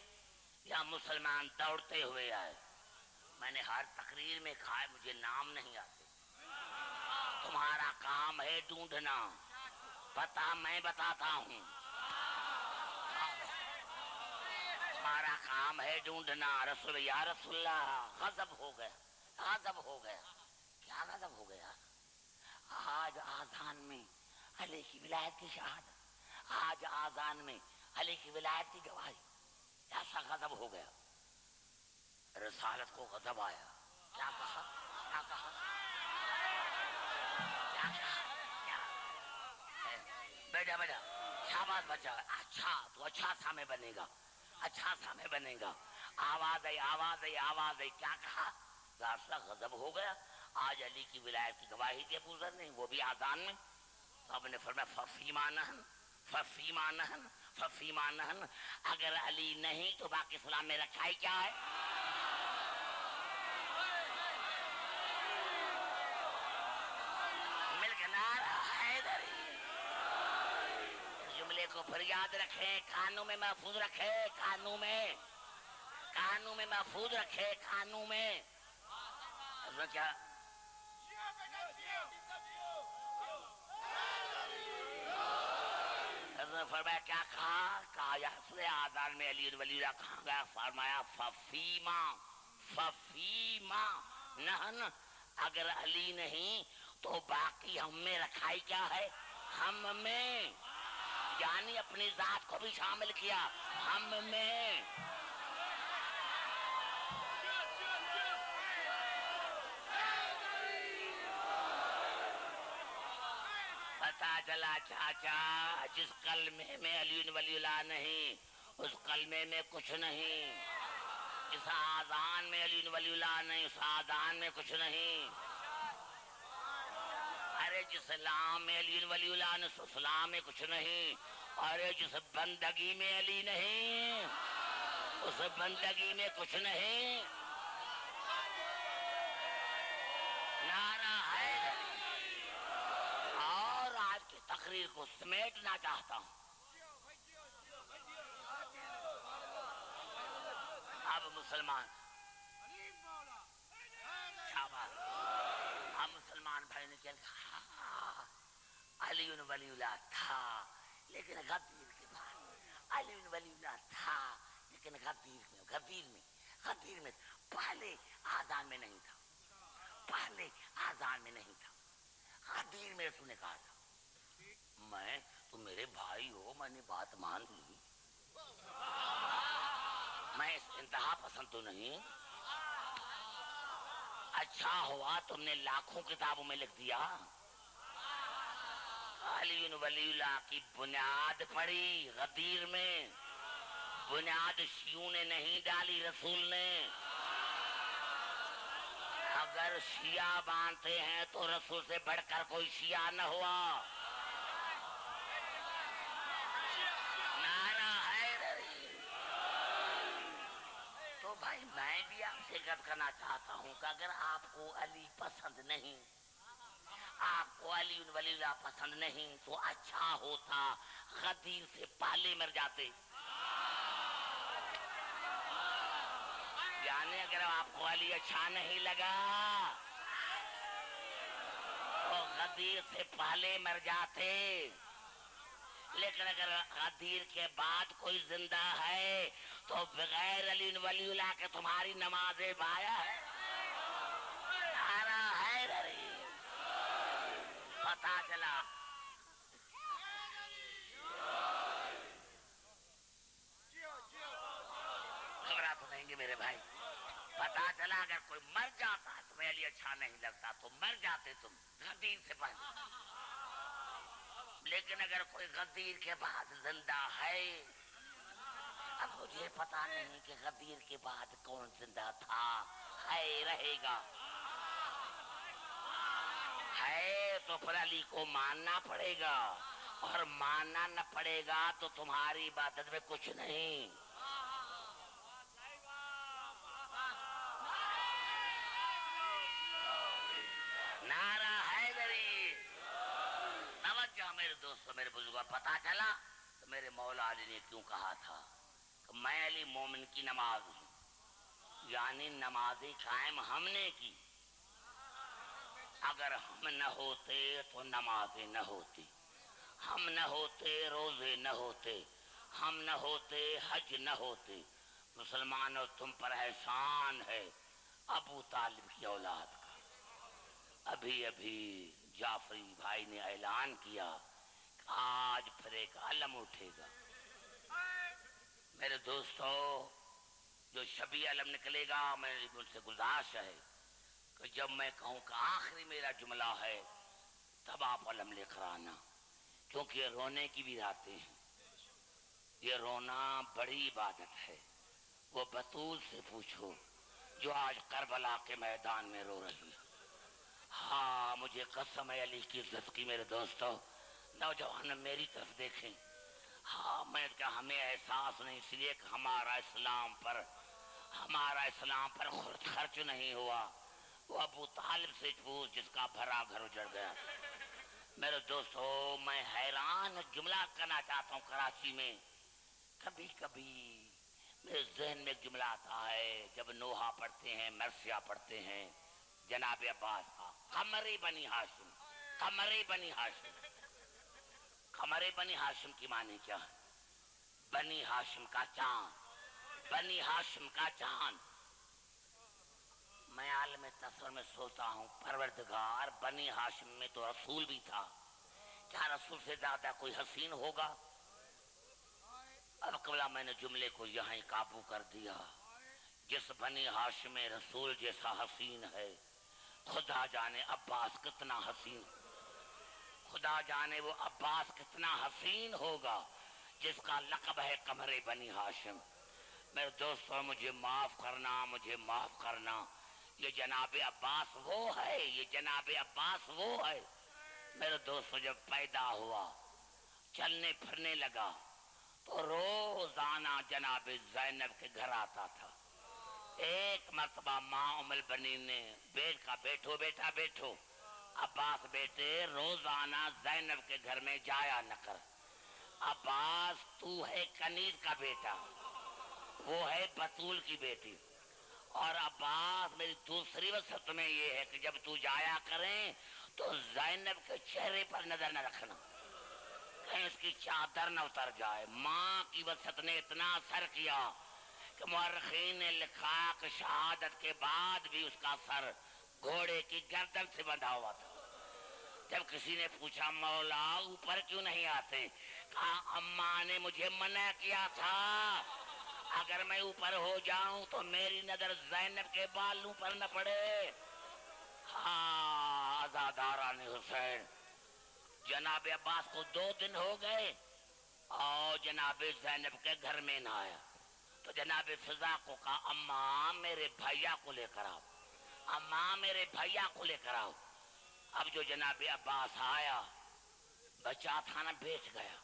یا مسلمان دوڑتے ہوئے آئے، میں نے ہر تقریر میں کہا ہے مجھے نام نہیں آتے، تمہارا کام ہے ڈھونڈنا، پتہ میں بتاتا ہوں، تمہارا کام ہے ڈھونڈنا، رسول یا رسول اللہ غضب ہو گیا، غضب ہو گیا، کیا غضب ہو گیا، آج آذان میں علی کی ولایت کی شہادت، آج آذان میں علی کی ولایت کی گواہی، ایسا غضب ہو گیا، رسالت کو غضب آیا، کیا کہا، کیا کہا، کیا کہا، بیٹا بیٹا شاباش بچہ، اچھا تو اچھا سامنے بنے گا، اچھا سامنے بنے گا، آواز آئی آواز آئی آواز آئی، کیا کہا، راسلہ غضب ہو گیا، آج علی کی ولایت کی گواہی دی ابو ذر نے، وہ بھی آذان میں، تو اب نے فرمایا ففیما نحن ففیما نحن ففیما نحن، اگر علی نہیں تو باقی اسلام میں رکھا ہی کیا ہے، مل کے نعرہ حیدری، جملے کو پھر یاد رکھیں، کانوں میں محفوظ رکھے، کانوں میں محفوظ رکھے، کانوں میں کیا فرمایا، کیا کہا یا حسن آذان میں علی ولی اللہ کہاں گیا، فرمایا ففیما نحن، اگر علی نہیں تو باقی ہم میں رکھائی کیا ہے، ہم میں، یعنی اپنی ذات کو بھی شامل کیا ہم میں. پتا چلا چاچا جس کلمے میں علی ولی اللہ نہیں اس کلمے میں کچھ نہیں، جس آذان میں علی ولی اللہ نہیں اس آذان میں کچھ نہیں. ارے جس اسلام میں علی ولی اللہ نے اس اسلام میں کچھ نہیں. ارے جس بندگی میں علی نہیں اس بندگی میں کچھ نہیں. نعرہ ہے. اور آج کی تقریر کو سمیٹنا چاہتا ہوں. اب مسلمان شاباش، اب مسلمان بھائی نے کہا علی ولی اللہ تھا لیکن غدیر کے بعد، علی ولی اللہ تھا لیکن غدیر میں پہلے آذان میں نہیں تھا، پہلے آذان میں نہیں تھا، غدیر میں رسول نے کہا تھا میں تم میرے بھائی ہو، میں نے بات مان لی، میں اس انتہا پسند تو نہیں. اچھا ہوا تم نے لاکھوں کتابوں میں لکھ دیا علی ولی اللہ کی بنیاد پڑی غدیر میں، بنیاد شیعوں نے نہیں ڈالی رسول نے. اگر شیعہ مانتے ہیں تو رسول سے بڑھ کر کوئی شیعہ نہ ہوا. نعرہ حیدری. تو بھائی میں بھی آپ سے گد کرنا چاہتا ہوں کہ اگر آپ کو علی پسند نہیں، آپ کو علی ولی اللہ پسند نہیں تو اچھا ہوتا غدیر سے پہلے مر جاتے. یعنی اگر آپ کو علی اچھا نہیں لگا تو غدیر سے پہلے مر جاتے. لیکن اگر غدیر کے بعد کوئی زندہ ہے تو بغیر علی ولی اللہ کے تمہاری نماز بایا ہے. نعرہ حیدری. پتا چلا گھبرا تو نہیں گے میرے بھائی. پتا چلا اگر کوئی مر جاتا ہے تمہیں علی اچھا نہیں لگتا تو مر جاتے تم غدیر سے پہلے. لیکن اگر کوئی غدیر کے بعد زندہ ہے، اب مجھے پتا نہیں کہ غدیر کے بعد کون زندہ تھا ہے رہے گا، ہے تو پھر علی کو ماننا پڑے گا، اور ماننا نہ پڑے گا تو تمہاری عبادت میں کچھ نہیں. نعرہ حیدری. توجہ میرے دوستو میرے بزرگوں. پتا چلا تو میرے مولا علی نے کیوں کہا تھا کہ میں علی مومن کی نماز ہوں، یعنی نماز قائم ہم نے کی. اگر ہم نہ ہوتے تو نمازیں نہ ہوتی، ہم نہ ہوتے روزے نہ ہوتے، ہم نہ ہوتے حج نہ ہوتے. مسلمانوں تم پر احسان ہے ابو طالب کی اولاد کا. ابھی ابھی جعفری بھائی نے اعلان کیا کہ آج پھر ایک علم اٹھے گا. میرے دوستو جو شبی علم نکلے گا میری ان سے گزارش ہے کہ جب میں کہوں کہ آخری میرا جملہ ہے تب آپ علم لے کر آنا، کیونکہ یہ رونے کی بھی راتیں ہیں. یہ رونا بڑی عبادت ہے. وہ بطول سے پوچھو جو آج کربلا کے میدان میں رو رہی ہے. ہاں مجھے قسم ہے علی کی عزت کی میرے دوستو، نوجوان میری طرف دیکھیں. ہاں میں کہا ہمیں احساس نہیں اس لیے کہ ہمارا اسلام پر خرچ نہیں ہوا. وہ ابو طالب سے پوچھ جس کا بھرا گھر اجڑ گیا. میرے دوستو میں حیران جملہ کرنا چاہتا ہوں. کراچی میں کبھی کبھی میرے ذہن میں ایک جملہ آتا ہے جب نوحہ پڑھتے ہیں مرثیہ پڑھتے ہیں جناب عباس کا قمر بنی ہاشم. قمر بنی ہاشم، قمر بنی ہاشم کی معنی کیا ہے؟ بنی ہاشم کا چاند، بنی ہاشم کا چاند. میں عالم تصور میں سوچتا ہوں پروردگار بنی ہاشم میں تو رسول بھی تھا، کیا رسول سے زیادہ کوئی حسین ہوگا؟ اب قبلہ میں نے جملے کو یہاں ہی قابو کر دیا. جس بنی ہاشم رسول جیسا حسین ہے خدا جانے عباس کتنا حسین, خدا جانے وہ عباس کتنا حسین ہوگا جس کا لقب ہے قمر بنی ہاشم. میرے دوستوں مجھے معاف کرنا, مجھے معاف کرنا. یہ جناب عباس وہ ہے, یہ جناب عباس وہ ہے. میرے دوستوں جب پیدا ہوا چلنے پھرنے لگا تو روزانہ جناب زینب کے گھر آتا تھا. ایک مرتبہ ماں ام البنین نے بیٹ کا بیٹھو بیٹا بیٹھو, عباس بیٹے روزانہ زینب کے گھر میں جایا نہ کر. عباس تو ہے کنیز کا بیٹا, وہ ہے بطول کی بیٹی. اور عباس میری دوسری وصیت تمہیں یہ ہے کہ جب تو جایا کریں تو زینب کے چہرے پر نظر نہ رکھنا, کہیں اس کی چادر نہ اتر جائے. ماں کی وصیت نے اتنا اثر کیا کہ مورخین نے لکھا کہ شہادت کے بعد بھی اس کا سر گھوڑے کی گردن سے بندھا ہوا تھا. جب کسی نے پوچھا مولا اوپر کیوں نہیں آتے, کہا اماں نے مجھے منع کیا تھا, اگر میں اوپر ہو جاؤں تو میری نظر زینب کے بالوں پر نہ پڑے. ہاں عزاداران حسین, جناب عباس کو 2 دن ہو گئے اور جناب زینب کے گھر میں نہ آیا. تو جناب فضا کو کہا اماں میرے بھیا کو لے کر آؤ, اماں میرے بھیا کو لے کر آؤ. اب جو جناب عباس آیا بچہ تھا نا بیٹھ گیا.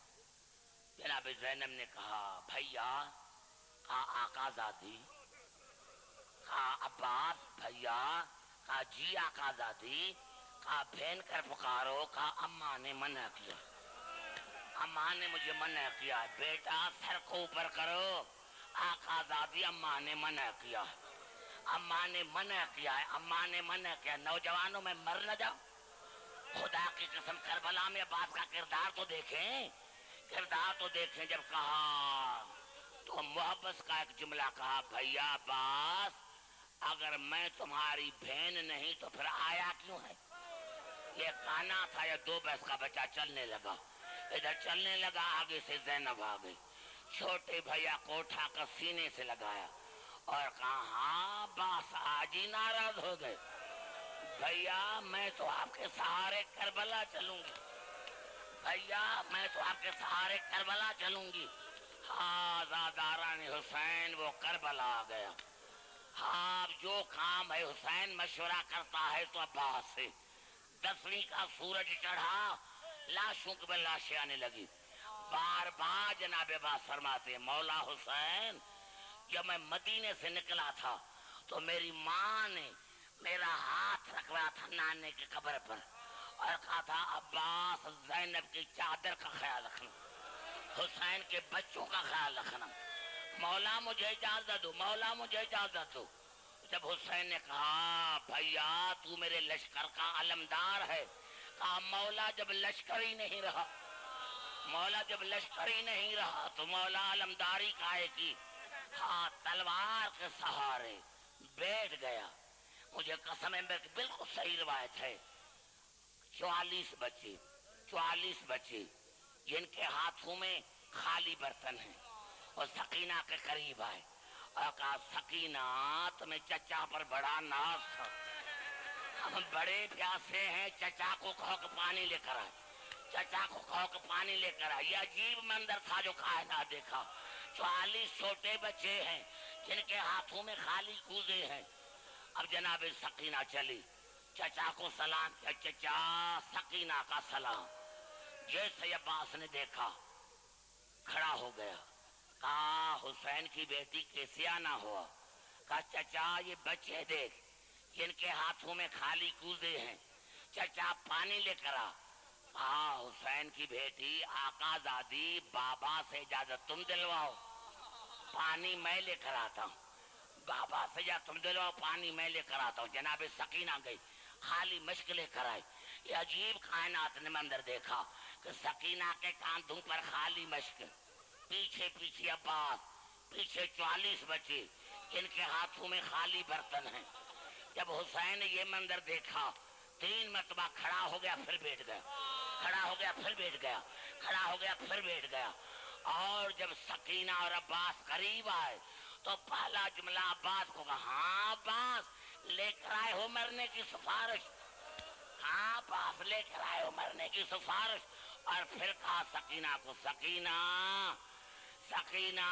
جناب زینب نے کہا بھیا, کہا آقا زادی, کہا عباس بھیا, کہا جی آقا زادی, کہا بہن کر پکارو, کہا اماں نے منع کیا, اماں نے مجھے منع کیا. بیٹا سر کو اوپر کرو, آقا زادی اماں نے منع کیا, اماں نے منع کیا ہے, اماں نے منع کیا. نوجوانوں میں مر نہ جاؤ, خدا کی قسم کربلا میں عباس کا کردار تو دیکھیں, کردار تو دیکھیں. جب کہا تو محبت کا ایک جملہ کہا بھیا عباس اگر میں تمہاری بہن نہیں تو پھر آیا کیوں ہے. یہ کانا تھا یا 2 برس کا بچہ چلنے لگا, ادھر چلنے لگا, آگے سے زینب آ گئی. چھوٹے بھیا کو اٹھا کر سینے سے لگایا اور کہا ہاں عباس آج ہی ناراض ہو گئے, بھیا میں تو آپ کے سہارے کربلا چلوں گی, بھیا میں تو آپ کے سہارے کربلا چلوں گی. ہاں زاداران حسین وہ کربلا آ گیا. ہاں جو کام ہے حسین مشورہ کرتا ہے تو عباس سے. 10ویں کا سورج چڑھا, لاشوں کے لاشیں آنے لگی. بار بار جناب عباس فرماتے مولا حسین جب میں مدینے سے نکلا تھا تو میری ماں نے میرا ہاتھ رکھوایا تھا نانے کی قبر پر اور کہا تھا عباس زینب کی چادر کا خیال رکھنا, حسین کے بچوں کا خیال رکھنا, مولا مجھے اجازت دو, مولا مجھے اجازت دو. جب حسین نے کہا بھیا تو میرے لشکر کا علمدار ہے, کہا مولا جب لشکر ہی نہیں رہا, مولا جب لشکر ہی نہیں رہا تو مولا علمداری کائے کی. ہاں تلوار کے سہارے بیٹھ گیا. مجھے قسم ہے بالکل صحیح روایت ہے, 44 بچے جن کے ہاتھوں میں خالی برتن ہیں اور سکینہ کے قریب آئے اور کہا سکینہ تمہیں چچا پر بڑا ناز تھا, ہم بڑے پیاسے ہیں, چچا کو کہو کہ پانی لے کر آئے, چچا کو کہو کہ پانی لے کر آئے. یہ عجیب منظر تھا جو کائنات دیکھا. 44 چھوٹے بچے ہیں جن کے ہاتھوں میں خالی کوزے ہیں. اب جناب سکینہ چلی, چچا کو سلام کیا, چچا سکینہ کا سلام. جیسے عباس نے دیکھا کھڑا ہو گیا, کہا حسین کی بیٹی کیسے آنا ہوا, کہا چچا یہ بچے دیکھ جن کے ہاتھوں میں خالی کوزے ہیں, چچا پانی لے کر آ. کہا حسین کی بیٹی آقا زادی بابا سے اجازت تم دلواؤ, پانی میں لے کر آتا ہوں, بابا سے اجازت تم دلواؤ, پانی میں لے کر آتا ہوں. جناب سکینہ گئی خالی مشک لے کر آئی. یہ عجیب کائنات نے منظر دیکھا کہ سکینہ کے کاندھوں پر خالی مشک, پیچھے پیچھے عباس, پیچھے 44 بچے جن کے ہاتھوں میں خالی برتن ہیں. جب حسین نے یہ منظر دیکھا 3 مرتبہ کھڑا ہو گیا پھر بیٹھ گیا, کھڑا ہو گیا پھر بیٹھ گیا, کھڑا ہو گیا پھر بیٹھ گیا. اور جب سکینہ اور عباس قریب آئے تو پہلا جملہ عباس کو کہا، ہاں عباس لے کر آئے ہو مرنے کی سفارش، ہاں عباس لے کر آئے ہو مرنے کی سفارش۔ اور پھر کہا سکینہ کو، سکینہ سکینہ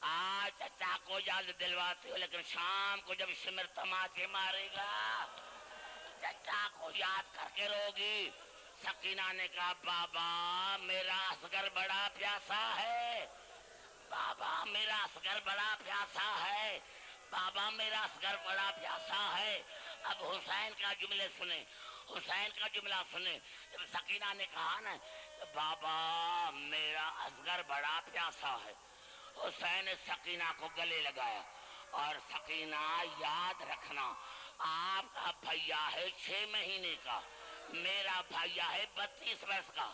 آج چچا کو یاد دلواتی ہو، لیکن شام کو جب شمر تماچے مارے گا چچا کو یاد کر کے روگی۔ سکینہ نے کہا، بابا میرا اصغر بڑا پیاسا ہے، بابا میرا اصغر بڑا پیاسا ہے، بابا میرا اصغر بڑا پیاسا ہے۔ اب حسین کا جملے سنیں، حسین کا جملہ سنیں۔ جب سکینہ نے کہا نا بابا میرا اصغر بڑا پیاسا ہے، حسین نے سکینہ کو گلے لگایا، اور سکینہ یاد رکھنا آپ کا بھیا ہے 6 مہینے کا، میرا بھیا ہے 32 برس کا۔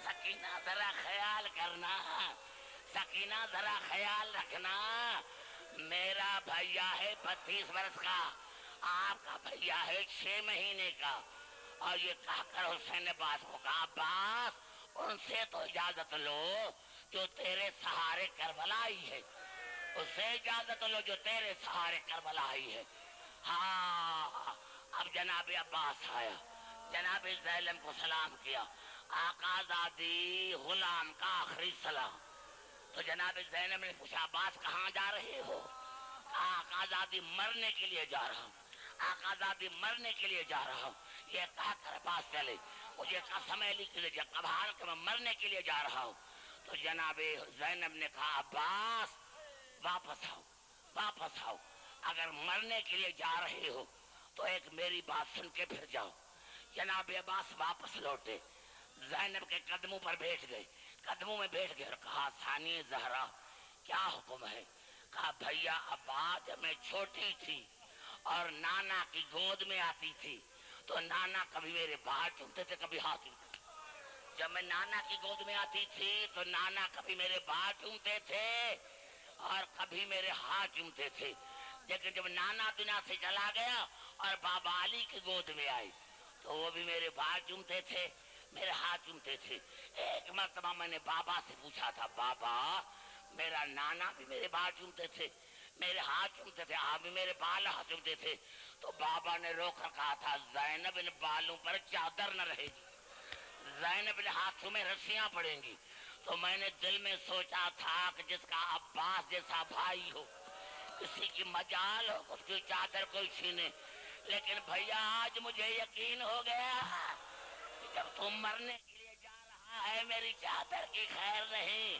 سکینہ ذرا خیال کرنا، سکینہ ذرا خیال رکھنا، میرا بھیا ہے 32 برس کا، آپ کا بھیا ہے 6 مہینے کا۔ اور یہ کہہ کر حسین نے عباس کو کہا، عباس ان سے تو اجازت لو جو تیرے سہارے کربلا آئی ہے، اس سے اجازت لو جو تیرے سہارے کربلا آئی ہے۔ ہاں اب جناب عباس آیا، جناب زینب کو سلام کیا، آقا زادی غلام کا آخری سلام۔ تو جناب زینب نے پوچھا، عباس کہاں جا رہے ہو؟ آقا زادی مرنے کے لیے جا رہا ہوں، آقا زادی مرنے کے لیے جا رہا ہوں۔ یہ کہہ کر عباس چلے، مجھے قسم علی کے لیے قبال کہ میں مرنے کے لیے جا رہا ہوں۔ تو جناب زینب نے کہا، عباس واپس آؤ، واپس آؤ، اگر مرنے کے لیے جا رہے ہو تو ایک میری بات سن کے پھر جاؤ۔ جناب عباس واپس لوٹے، زینب کے قدموں پر بیٹھ گئے، قدموں میں بیٹھ گئے اور کہا، ثانی زہرا کیا حکم ہے؟ کہا، بھیا عباس جب میں چھوٹی تھی اور نانا کی گود میں آتی تھی تو نانا کبھی میرے بال چومتے تھے کبھی ہاتھ چومتے تھے، جب میں نانا کی گود میں آتی تھی تو نانا کبھی میرے بال چومتے تھے اور کبھی میرے ہاتھ چومتے تھے، لیکن جب نانا دنیا سے چلا گیا اور بابا علی کی گود میں آئی تو وہ بھی میرے بال چومتے تھے، میرے ہاتھ چومتے تھے۔ ایک مرتبہ میں نے بابا سے پوچھا تھا، بابا میرا نانا بھی میرے بال چومتے تھے، میرے ہاتھ چومتے تھے، آپ بھی میرے بال ہاتھ چومتے تھے، تو بابا نے روک کر کہا تھا، زینب ان بالوں پر چادر نہ رہے گی، زینب ان ہاتھوں میں رسیاں پڑیں گی۔ تو میں نے دل میں سوچا تھا کہ جس کا عباس جیسا بھائی ہو، کسی کی مجال ہو اس کی چادر کوئی چھینے، لیکن بھیا آج مجھے یقین ہو گیا کہ جب تم مرنے کے لیے جا رہا ہے میری چادر کی خیر نہیں،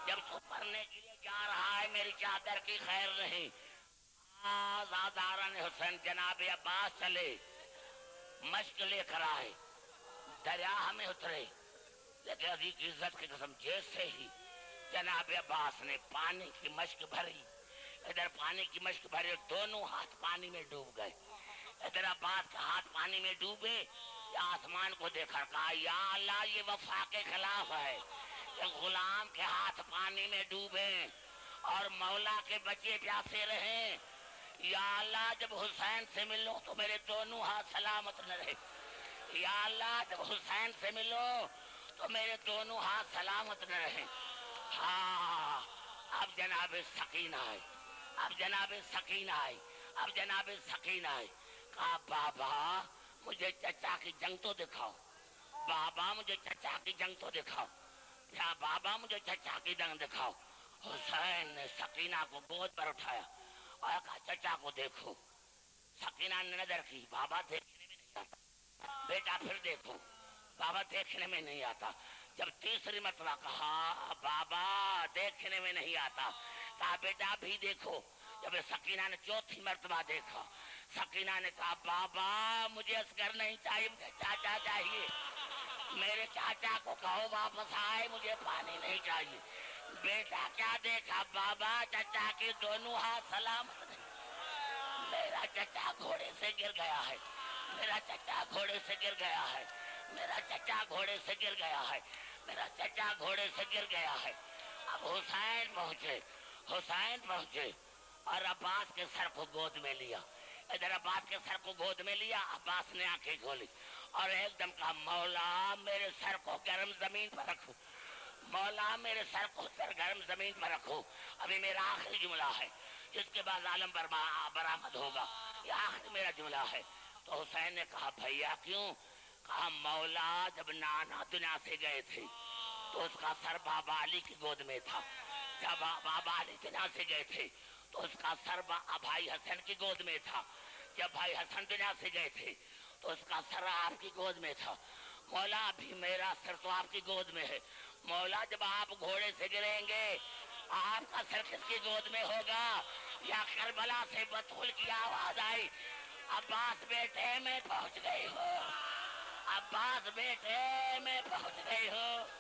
جب تم مرنے کے لیے جا رہا ہے میری چادر کی خیر نہیں۔ آزاداران حسین جناب عباس چلے، مشق لے کر آئے، دریا ہمیں اترے، لیکن عزیز کی عزت کی قسم جیسے ہی جناب عباس نے پانی کی مشق بھری، ادھر پانی کی مشق بھری، دونوں ہاتھ پانی میں ڈوب گئے، ادھر عباس کے ہاتھ پانی میں ڈوبے، یا آسمان کو دیکھا، کہا یا اللہ یہ وفا کے خلاف ہے کہ غلام کے ہاتھ پانی میں ڈوبے اور مولا کے بچے پیاسے رہیں، یا اللہ جب حسین سے ملوں تو میرے دونوں ہاتھ سلامت نہ رہے، یا اللہ جب حسین سے ملو تو میرے دونوں ہاتھ سلامت نہ رہیں۔ ہاں اب جناب سکینہ آئی، اب جناب سکینہ آئی، اب جناب سکینہ آئی، کہا بابا مجھے چچا کی جنگ تو دکھاؤ، بابا مجھے چچا کی جنگ تو دکھاؤ، کیا بابا مجھے چچا کی جنگ دکھاؤ۔ حسین نے سکینہ کو گود پر اٹھایا اور کہا چچا کو دیکھو۔ سکینہ نے نظر کی، بابا دیکھنے میں نہیں آتا، بیٹا پھر دیکھو، بابا دیکھنے میں نہیں آتا۔ جب تیسری مرتبہ کہا بابا دیکھنے میں نہیں آتا، کہا بیٹا بھی دیکھو۔ جب سکینہ نے چوتھی مرتبہ دیکھا، سکینہ نے کہا بابا مجھے اصغر نہیں چاہیے، مجھے چاچا چاہیے، میرے چاچا کو کہو واپس آئے، مجھے پانی نہیں چاہیے۔ بیٹا کیا دیکھا؟ بابا چچا کے دونوں ہاتھ سلامت نہیں، میرا چچا گھوڑے سے گر گیا ہے، میرا چچا گھوڑے سے گر گیا ہے، میرا چچا گھوڑے سے گر گیا ہے، میرا چچا گھوڑے سے گر گیا ہے۔ اب حسین پہنچے، حسین پہنچے اور عباس کے سر کو گود میں لیا، ادھر عباس کے سر کو گود میں لیا، عباس نے آنکھیں کھولی اور ایک دم کہا مولا میرے سر کو گرم زمین پر رکھو، مولا میرے سر کو گرم زمین پر رکھو، ابھی میرا آخری جملہ ہے جس کے بعد عالم برآمد ہوگا، یہ آخری میرا جملہ ہے۔ تو حسین نے کہا بھیا کیوں؟ کہا مولا جب نانا دنیا سے گئے تھے تو اس کا سر بابا علی کی گود میں تھا، جب بابا علی دنیا سے گئے تھے تو اس کا سر بھائی حسن کی گود میں تھا، جب بھائی حسن دنیا سے گئے تھے تو اس کا سر آپ کی گود میں تھا، مولا ابھی میرا سر تو آپ کی گود میں ہے، مولا جب آپ گھوڑے سے گریں گے آپ کا سر کس کی گود میں ہوگا؟ یا کربلا سے بطخل کی آواز آئی، عباس بیٹے میں پہنچ گئی ہو، عباس بیٹے میں پہنچ گئی ہو۔